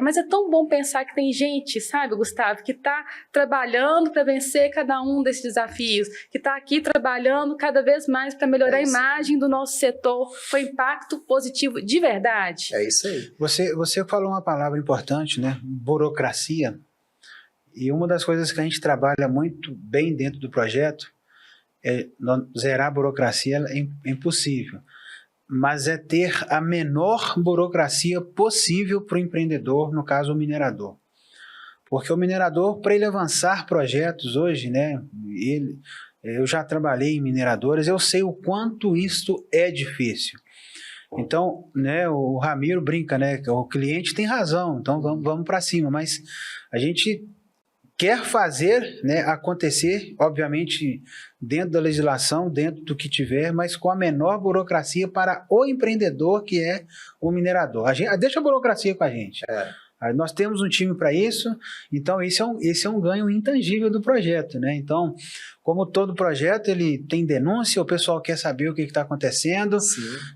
Mas é tão bom pensar que tem gente, sabe, Gustavo, que está trabalhando para vencer cada um desses desafios, que está aqui trabalhando cada vez mais para melhorar a imagem do nosso setor, com impacto positivo de verdade. É isso aí. Você falou uma palavra importante, né? Burocracia. E uma das coisas que a gente trabalha muito bem dentro do projeto zerar a burocracia é impossível, mas é ter a menor burocracia possível para o empreendedor, no caso o minerador. Porque o minerador, para ele avançar projetos hoje, né, eu já trabalhei em mineradoras, eu sei o quanto isto é difícil. Então, né, o Ramiro brinca, né, que o cliente tem razão, então vamos para cima, mas a gente quer fazer, né, acontecer, obviamente, dentro da legislação, dentro do que tiver, mas com a menor burocracia para o empreendedor, que é o minerador. Deixa a burocracia com a gente. Nós temos um time para isso, então esse é um ganho intangível do projeto, né? Então, como todo projeto, ele tem denúncia, o pessoal quer saber o que está acontecendo.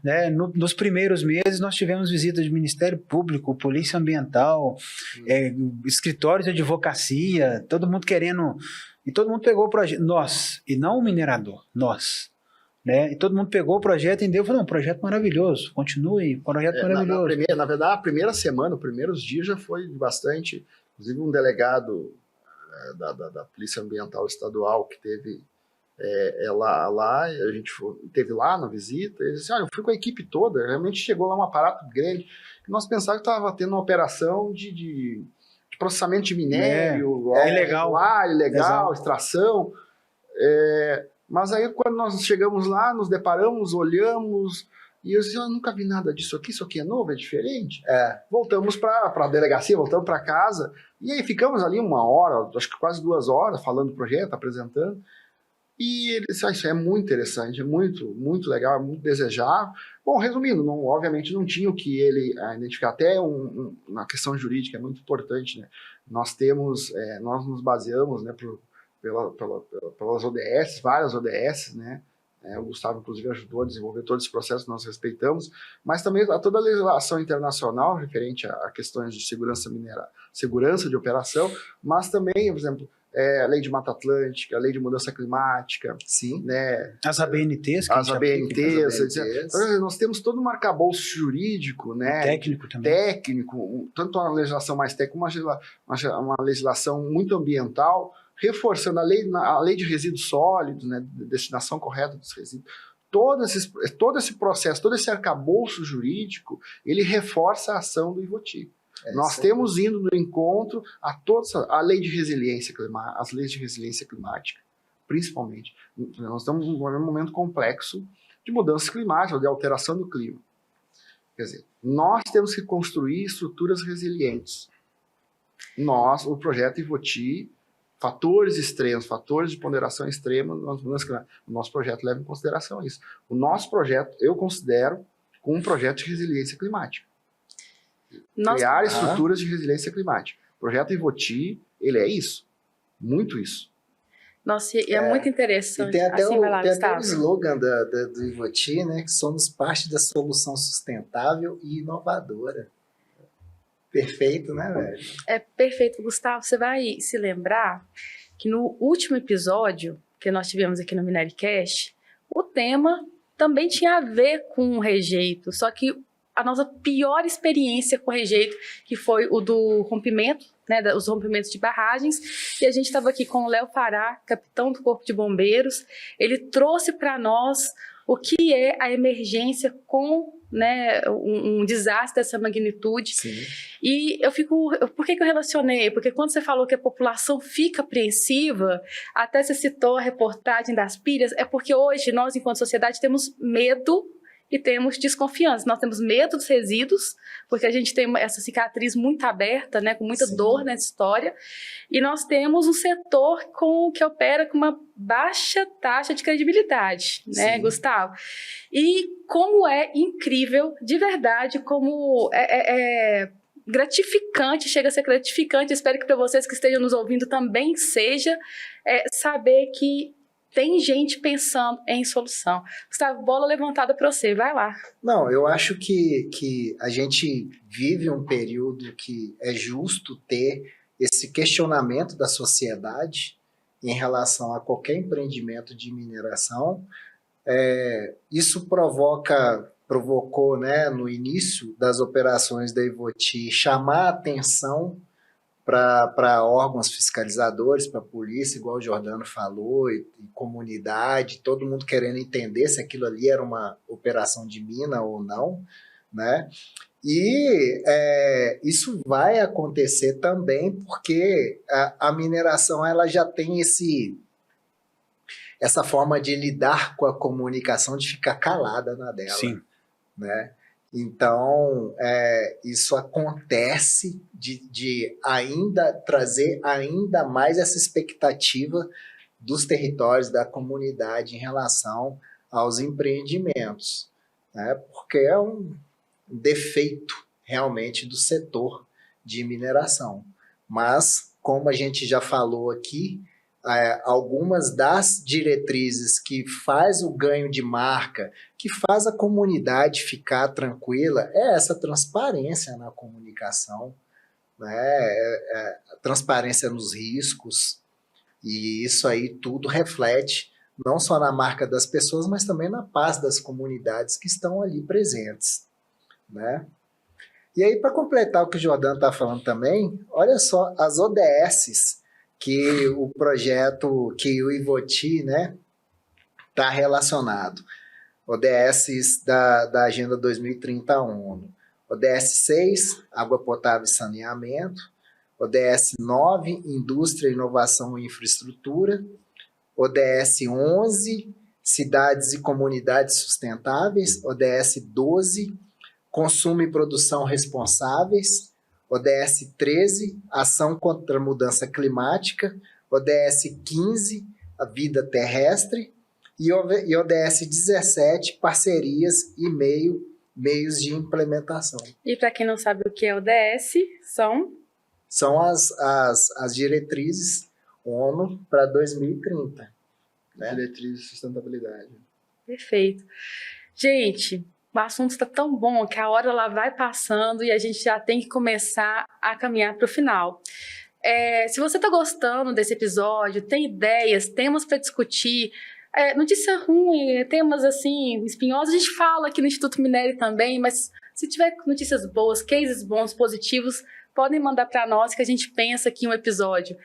Né? Nos primeiros meses, nós tivemos visita de Ministério Público, Polícia Ambiental, escritórios de advocacia, todo mundo querendo... E todo mundo pegou o projeto, nós, e não o minerador, nós. né? E todo mundo pegou o projeto e deu, falou, um projeto maravilhoso, continue, projeto maravilhoso. Na verdade, a primeira semana, os primeiros dias já foi bastante, inclusive um delegado da Polícia Ambiental Estadual que teve lá, a gente teve lá na visita, ele disse, olha, eu fui com a equipe toda, realmente chegou lá um aparato grande, que nós pensávamos que estava tendo uma operação de processamento de minério, ilegal, extração, mas aí quando nós chegamos lá, nos deparamos, olhamos, e eu disse, eu nunca vi nada disso aqui, isso aqui é novo, é diferente. Voltamos para a delegacia, voltamos para casa, e aí ficamos ali 1 hora, acho que quase 2 horas, falando do projeto, apresentando, e ele disse, isso é muito interessante, é muito, muito legal, é muito desejável. Bom, resumindo, obviamente não tinha o que ele identificar, até na questão jurídica é muito importante, né? Nós nos baseamos, né, pelas ODS, várias ODS, né? O Gustavo, inclusive, ajudou a desenvolver todo esse processo que nós respeitamos, mas também toda a legislação internacional referente a questões de segurança de operação, mas também, por exemplo, a lei de Mata Atlântica, a lei de mudança climática, sim, né? As ABNTs, nós temos todo um arcabouço jurídico, né? Técnico também. Tanto uma legislação mais técnica como uma legislação muito ambiental, reforçando a lei de resíduos sólidos, né? Destinação correta dos resíduos. Todo esse processo, todo esse arcabouço jurídico, ele reforça a ação do Ivoti. Nós temos indo no encontro a todas a lei de resiliência climática, as leis de resiliência climática, principalmente. Nós estamos num momento complexo de mudança climática, de alteração do clima. Quer dizer, nós temos que construir estruturas resilientes. O projeto Ivoti, fatores extremos, fatores de ponderação extrema, o nosso projeto leva em consideração isso. O nosso projeto, eu considero como um projeto de resiliência climática. Criar estruturas de resiliência climática. O projeto Ivoti, ele é isso. Muito isso. Nossa, e é muito interessante. E tem até o slogan do Ivoti, né? Que somos parte da solução sustentável e inovadora. Perfeito, né, velho? É perfeito. Gustavo, você vai se lembrar que no último episódio que nós tivemos aqui no Minericast, o tema também tinha a ver com o rejeito, só que a nossa pior experiência com rejeito, que foi o do rompimento, né, os rompimentos de barragens, e a gente estava aqui com o Léo Fará, capitão do Corpo de Bombeiros. Ele trouxe para nós o que é a emergência com, né, um desastre dessa magnitude. Sim. E por que eu relacionei? Porque quando você falou que a população fica apreensiva, até você citou a reportagem das pilhas, é porque hoje nós, enquanto sociedade, temos medo e temos desconfiança. Nós temos medo dos resíduos, porque a gente tem essa cicatriz muito aberta, né, com muita dor nessa história, e nós temos um setor que opera com uma baixa taxa de credibilidade, né, Gustavo? E como é incrível, de verdade, como é gratificante, chega a ser gratificante, espero que para vocês que estejam nos ouvindo também seja, saber que tem gente pensando em solução. Gustavo, bola levantada para você, vai lá. Não, eu acho que a gente vive um período que é justo ter esse questionamento da sociedade em relação a qualquer empreendimento de mineração. Isso provocou, né, no início das operações da Ivoti, chamar a atenção para órgãos fiscalizadores, para a polícia, igual o Jordano falou, e comunidade, todo mundo querendo entender se aquilo ali era uma operação de mina ou não, né? E isso vai acontecer também porque a mineração ela já tem essa forma de lidar com a comunicação, de ficar calada na dela. Sim. Né? Então, isso acontece de ainda trazer ainda mais essa expectativa dos territórios, da comunidade em relação aos empreendimentos, né? Porque é um defeito realmente do setor de mineração. Mas, como a gente já falou aqui, algumas das diretrizes que faz o ganho de marca, que faz a comunidade ficar tranquila, é essa transparência na comunicação, né? A transparência nos riscos, e isso aí tudo reflete não só na marca das pessoas, mas também na paz das comunidades que estão ali presentes, né? E aí, para completar o que o Jordano está falando também, olha só as ODSs que o projeto, que o Ivoti, né, está relacionado. ODSs da Agenda 2030 ONU. ODS 6, Água Potável e Saneamento. ODS 9, Indústria, Inovação e Infraestrutura. ODS 11, Cidades e Comunidades Sustentáveis. ODS 12, Consumo e Produção Responsáveis. ODS 13, Ação contra a Mudança Climática. ODS 15, A Vida Terrestre. E ODS 17, Parcerias e meios de implementação. E para quem não sabe o que é ODS, São as diretrizes ONU para 2030. Né? Diretrizes de sustentabilidade. Perfeito. Gente, o assunto está tão bom que a hora lá vai passando e a gente já tem que começar a caminhar para o final. Se você está gostando desse episódio, tem ideias, temas para discutir, notícia ruim, temas assim, espinhosos, a gente fala aqui no Instituto Mineiro também, mas se tiver notícias boas, cases bons, positivos, podem mandar para nós que a gente pensa aqui um episódio.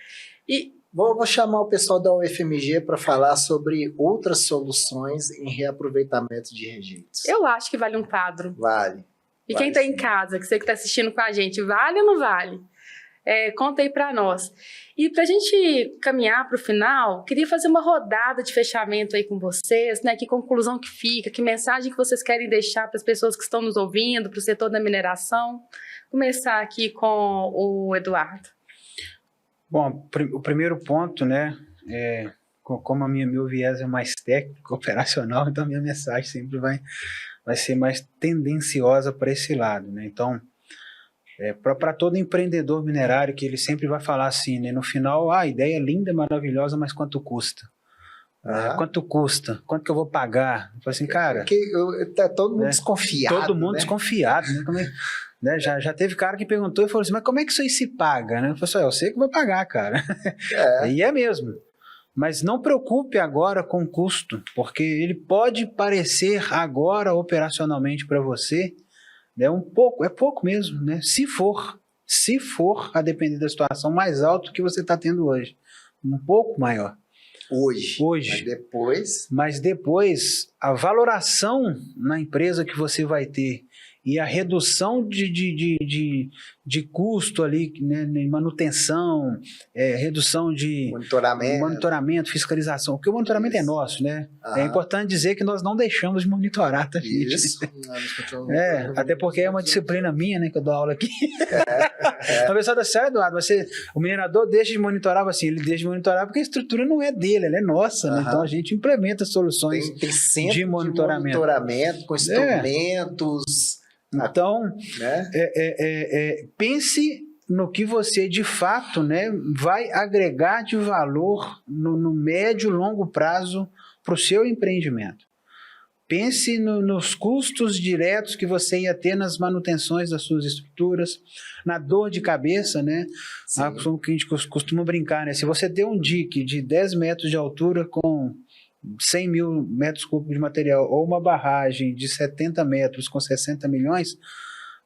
E Vou chamar o pessoal da UFMG para falar sobre outras soluções em reaproveitamento de rejeitos. eu acho que vale um quadro. Vale. E Vale quem está em sim. casa, que você que está assistindo com a gente, vale ou não vale? Conta aí para nós. E para a gente caminhar para o final, queria fazer uma rodada de fechamento aí com vocês, né? Que conclusão que fica, que mensagem que vocês querem deixar para as pessoas que estão nos ouvindo, para o setor da mineração. Começar aqui com o Eduardo. Bom, o primeiro ponto, né, como meu viés é mais técnico, operacional, então a minha mensagem sempre vai ser mais tendenciosa para esse lado, né? Então, para todo empreendedor minerário, que ele sempre vai falar assim, né, no final, a ideia é linda, maravilhosa, mas quanto custa? Quanto custa? Quanto que eu vou pagar? Eu falo assim, cara... Porque tá todo mundo desconfiado, Todo mundo né? desconfiado, né? Já teve cara que perguntou e falou assim, mas como é que isso aí se paga? Né? Eu falei assim, eu sei que vai pagar, cara. E é mesmo. Mas não preocupe agora com o custo, porque ele pode parecer agora operacionalmente para você, né, é pouco mesmo, né? Se for, a depender da situação, mais alto que você está tendo hoje. Um pouco maior. Hoje. Mas depois, a valoração na empresa que você vai ter e a redução de custo ali, né, manutenção, redução de monitoramento, fiscalização, porque o monitoramento é nosso, né? É importante dizer que nós não deixamos de monitorar, tá, gente? Isso. Até porque é uma disciplina minha, né, que eu dou aula aqui. A pessoa da Eduardo, o minerador deixa de monitorar, assim, ele deixa de monitorar porque a estrutura não é dele, ela é nossa, né? Então a gente implementa soluções tem centro de monitoramento com instrumentos. Então, né? pense no que você de fato, né, vai agregar de valor no médio e longo prazo para o seu empreendimento. Pense nos custos diretos que você ia ter nas manutenções das suas estruturas, na dor de cabeça, né? O que a gente costuma brincar, né? Se você tem um dique de 10 metros de altura com 100 mil metros cúbicos de material, ou uma barragem de 70 metros com 60 milhões,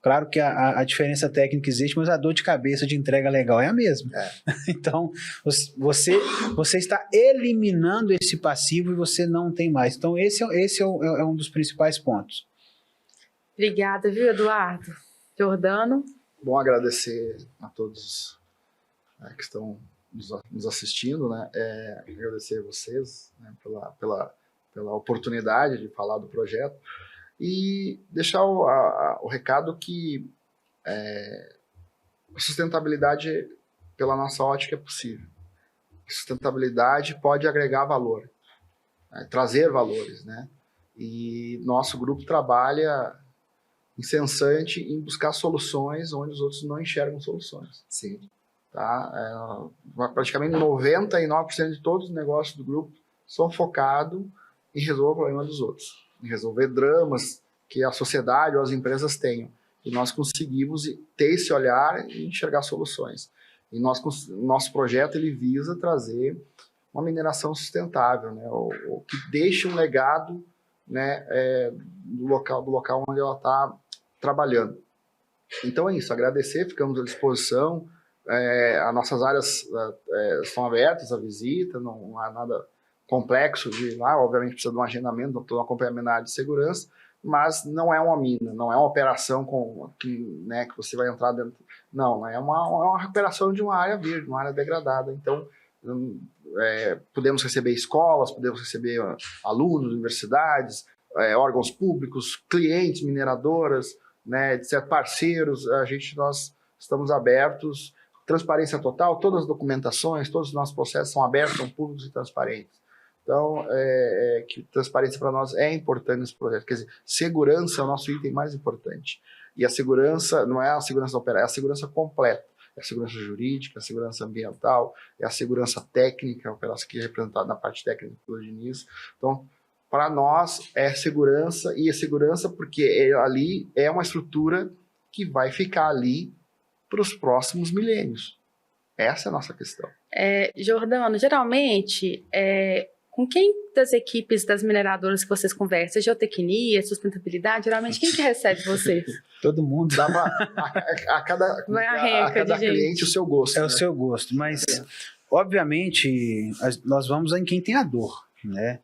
claro que a diferença técnica existe, mas a dor de cabeça de entrega legal é a mesma. Então, você está eliminando esse passivo e você não tem mais. Então, esse é um dos principais pontos. Obrigada, viu, Eduardo? Jordano? Bom agradecer a todos que estão nos assistindo, né? Agradecer a vocês, né, pela oportunidade de falar do projeto e deixar o recado que a sustentabilidade, pela nossa ótica, é possível. A sustentabilidade pode agregar valor, né, trazer valores, né? E nosso grupo trabalha incessante em buscar soluções onde os outros não enxergam soluções. Sim. Tá? Praticamente 99% de todos os negócios do grupo são focados em resolver o problema dos outros, em resolver dramas que a sociedade ou as empresas tenham. E nós conseguimos ter esse olhar e enxergar soluções. E nosso projeto ele visa trazer uma mineração sustentável, né? O que deixa um legado, né, do local onde ela está trabalhando. Então é isso, agradecer, ficamos à disposição, as nossas áreas estão abertas à visita, não há nada complexo de ir lá, obviamente precisa de um agendamento, de um acompanhamento na área de segurança, mas não é uma mina, não é uma operação que você vai entrar dentro, não, é uma recuperação de uma área verde, uma área degradada. Então podemos receber escolas, podemos receber alunos, universidades, órgãos públicos, clientes, mineradoras, né, etc., parceiros. Nós estamos abertos, transparência total, todas as documentações, todos os nossos processos são abertos, são públicos e transparentes. Então, que transparência para nós é importante nesse projeto. Quer dizer, segurança é o nosso item mais importante. E a segurança não é a segurança operacional, é a segurança completa. É a segurança jurídica, a segurança ambiental, é a segurança técnica, que é representada na parte técnica pelo Diniz. Então, para nós é segurança, e é segurança porque ali é uma estrutura que vai ficar ali para os próximos milênios. Essa é a nossa questão. Jordano, geralmente, com quem das equipes das mineradoras que vocês conversam? Geotecnia, sustentabilidade? Geralmente, quem que recebe vocês? Todo mundo. Dá a cada cliente o seu gosto. O seu gosto, mas obviamente nós vamos em quem tem a dor, né?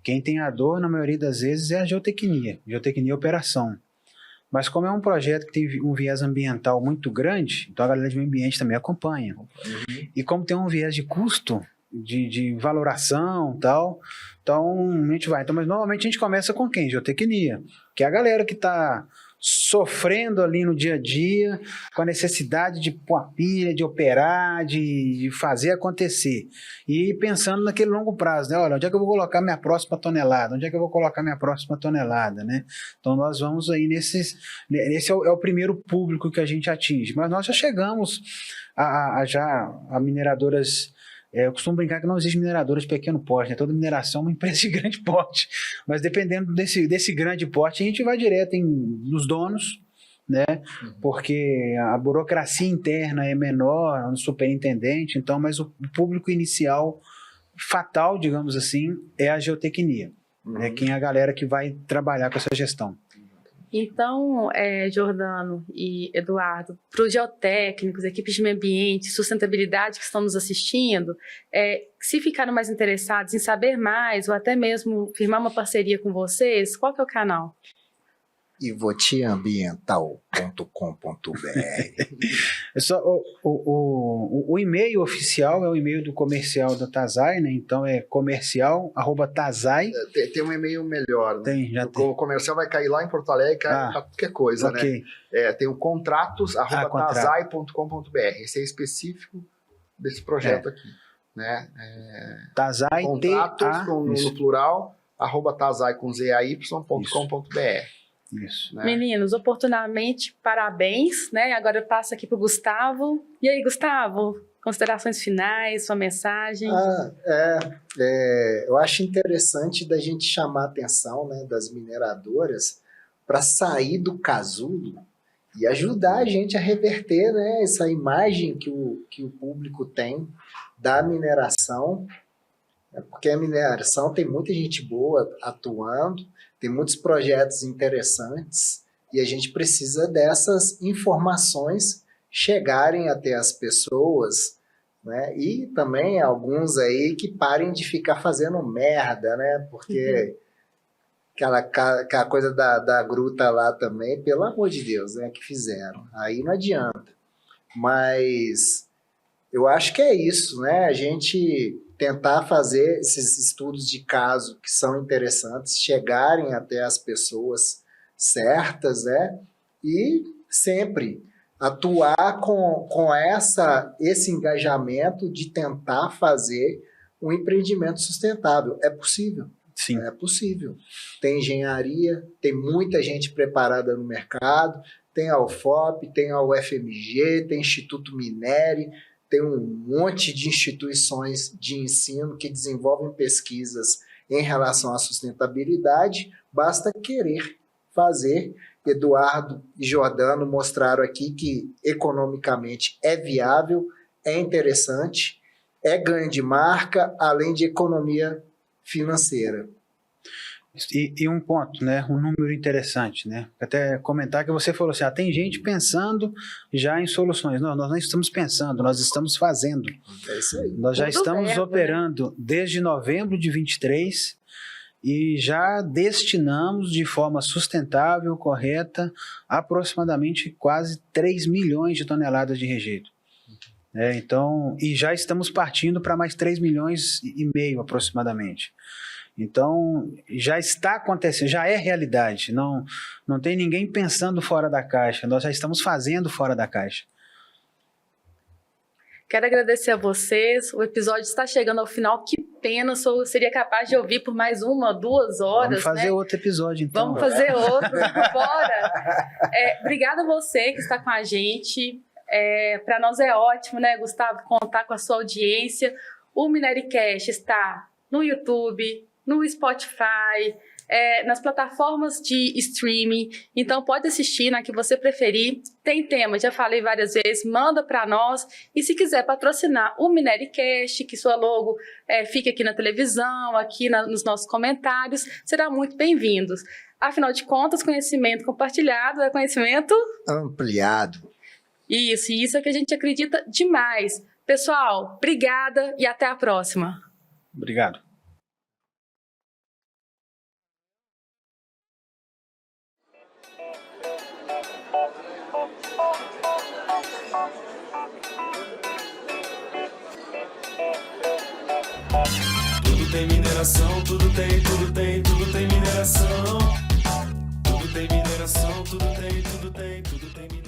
Quem tem a dor, na maioria das vezes, é a geotecnia e operação. Mas como é um projeto que tem um viés ambiental muito grande, então a galera de meio ambiente também acompanha. E como tem um viés de custo, de valoração e tal, então a gente vai. Então, mas normalmente a gente começa com quem? Geotecnia, que é a galera que está sofrendo ali no dia a dia, com a necessidade de pôr a pilha, de operar, de fazer acontecer. E pensando naquele longo prazo, né? Olha, onde é que eu vou colocar minha próxima tonelada? Onde é que eu vou colocar minha próxima tonelada, né? Então nós vamos aí esse é o primeiro público que a gente atinge. Mas nós já chegamos a mineradoras. Eu costumo brincar que não existe mineradoras de pequeno porte, né? Toda mineração é uma empresa de grande porte, mas dependendo desse grande porte, a gente vai direto nos donos, né? Porque a burocracia interna é menor, no superintendente, então, mas o público inicial fatal, digamos assim, é a geotecnia, né? Quem é a galera que vai trabalhar com essa gestão. Então, Jordano e Eduardo, para os geotécnicos, equipes de meio ambiente, sustentabilidade que estão nos assistindo, se ficaram mais interessados em saber mais ou até mesmo firmar uma parceria com vocês, qual que é o canal? O e-mail oficial é o e-mail do comercial da TASAI, né? Então é comercial@tasai. Tem um e-mail melhor, né? Tem. O comercial vai cair lá em Porto Alegre, cai pra qualquer coisa, okay, né? Tem o contratos@tasai.com.br. Esse é específico desse projeto aqui, né? TASAI, contratos no plural, @tasai.com.br. Isso. Né? Meninos, oportunamente, parabéns, né? Agora eu passo aqui para o Gustavo. E aí, Gustavo, considerações finais, sua mensagem? Eu acho interessante da gente chamar a atenção, né, das mineradoras para sair do casulo e ajudar a gente a reverter, né, essa imagem que o público tem da mineração, porque a mineração tem muita gente boa atuando, tem muitos projetos interessantes e a gente precisa dessas informações chegarem até as pessoas, né? E também alguns aí que parem de ficar fazendo merda, né? Porque aquela coisa da gruta lá também, pelo amor de Deus, né? Que fizeram. Aí não adianta. Mas eu acho que é isso, né? A gente tentar fazer esses estudos de caso que são interessantes, chegarem até as pessoas certas, né? E sempre atuar com esse engajamento de tentar fazer um empreendimento sustentável. É possível. Sim. É possível. Tem engenharia, tem muita gente preparada no mercado, tem a UFOP, tem a UFMG, tem Instituto Minere, tem um monte de instituições de ensino que desenvolvem pesquisas em relação à sustentabilidade, basta querer fazer. Eduardo e Jordano mostraram aqui que economicamente é viável, é interessante é ganho de marca, além de economia financeira. E um ponto, né? Um número interessante, né? Até comentar que você falou assim, tem gente pensando já em soluções. Não, nós não estamos pensando, nós estamos fazendo. É isso aí. Nós já Tudo estamos verbo, operando desde novembro de 23 e já destinamos de forma sustentável, correta, aproximadamente quase 3 milhões de toneladas de rejeito. Então, e já estamos partindo para mais 3 milhões e meio aproximadamente. Então, já está acontecendo, já é realidade. Não tem ninguém pensando fora da caixa, nós já estamos fazendo fora da caixa. Quero agradecer a vocês. O episódio está chegando ao final. Que pena, eu seria capaz de ouvir por mais 1 ou 2 horas. Vamos fazer outro episódio, então. Vamos fazer outro. Bora! Obrigada a você que está com a gente. Para nós é ótimo, né, Gustavo, contar com a sua audiência. O Minericast está no YouTube, no Spotify, nas plataformas de streaming. Então, pode assistir na que você preferir. Tem tema, já falei várias vezes, manda para nós. E se quiser patrocinar o Minericast, que sua logo fique aqui na televisão, aqui nos nossos comentários, será muito bem-vindos. Afinal de contas, conhecimento compartilhado é conhecimento Ampliado. Isso, e isso é que a gente acredita demais. Pessoal, obrigada e até a próxima. Obrigado. Tudo tem mineração, tudo tem mineração. Tudo tem mineração, tudo tem mineração.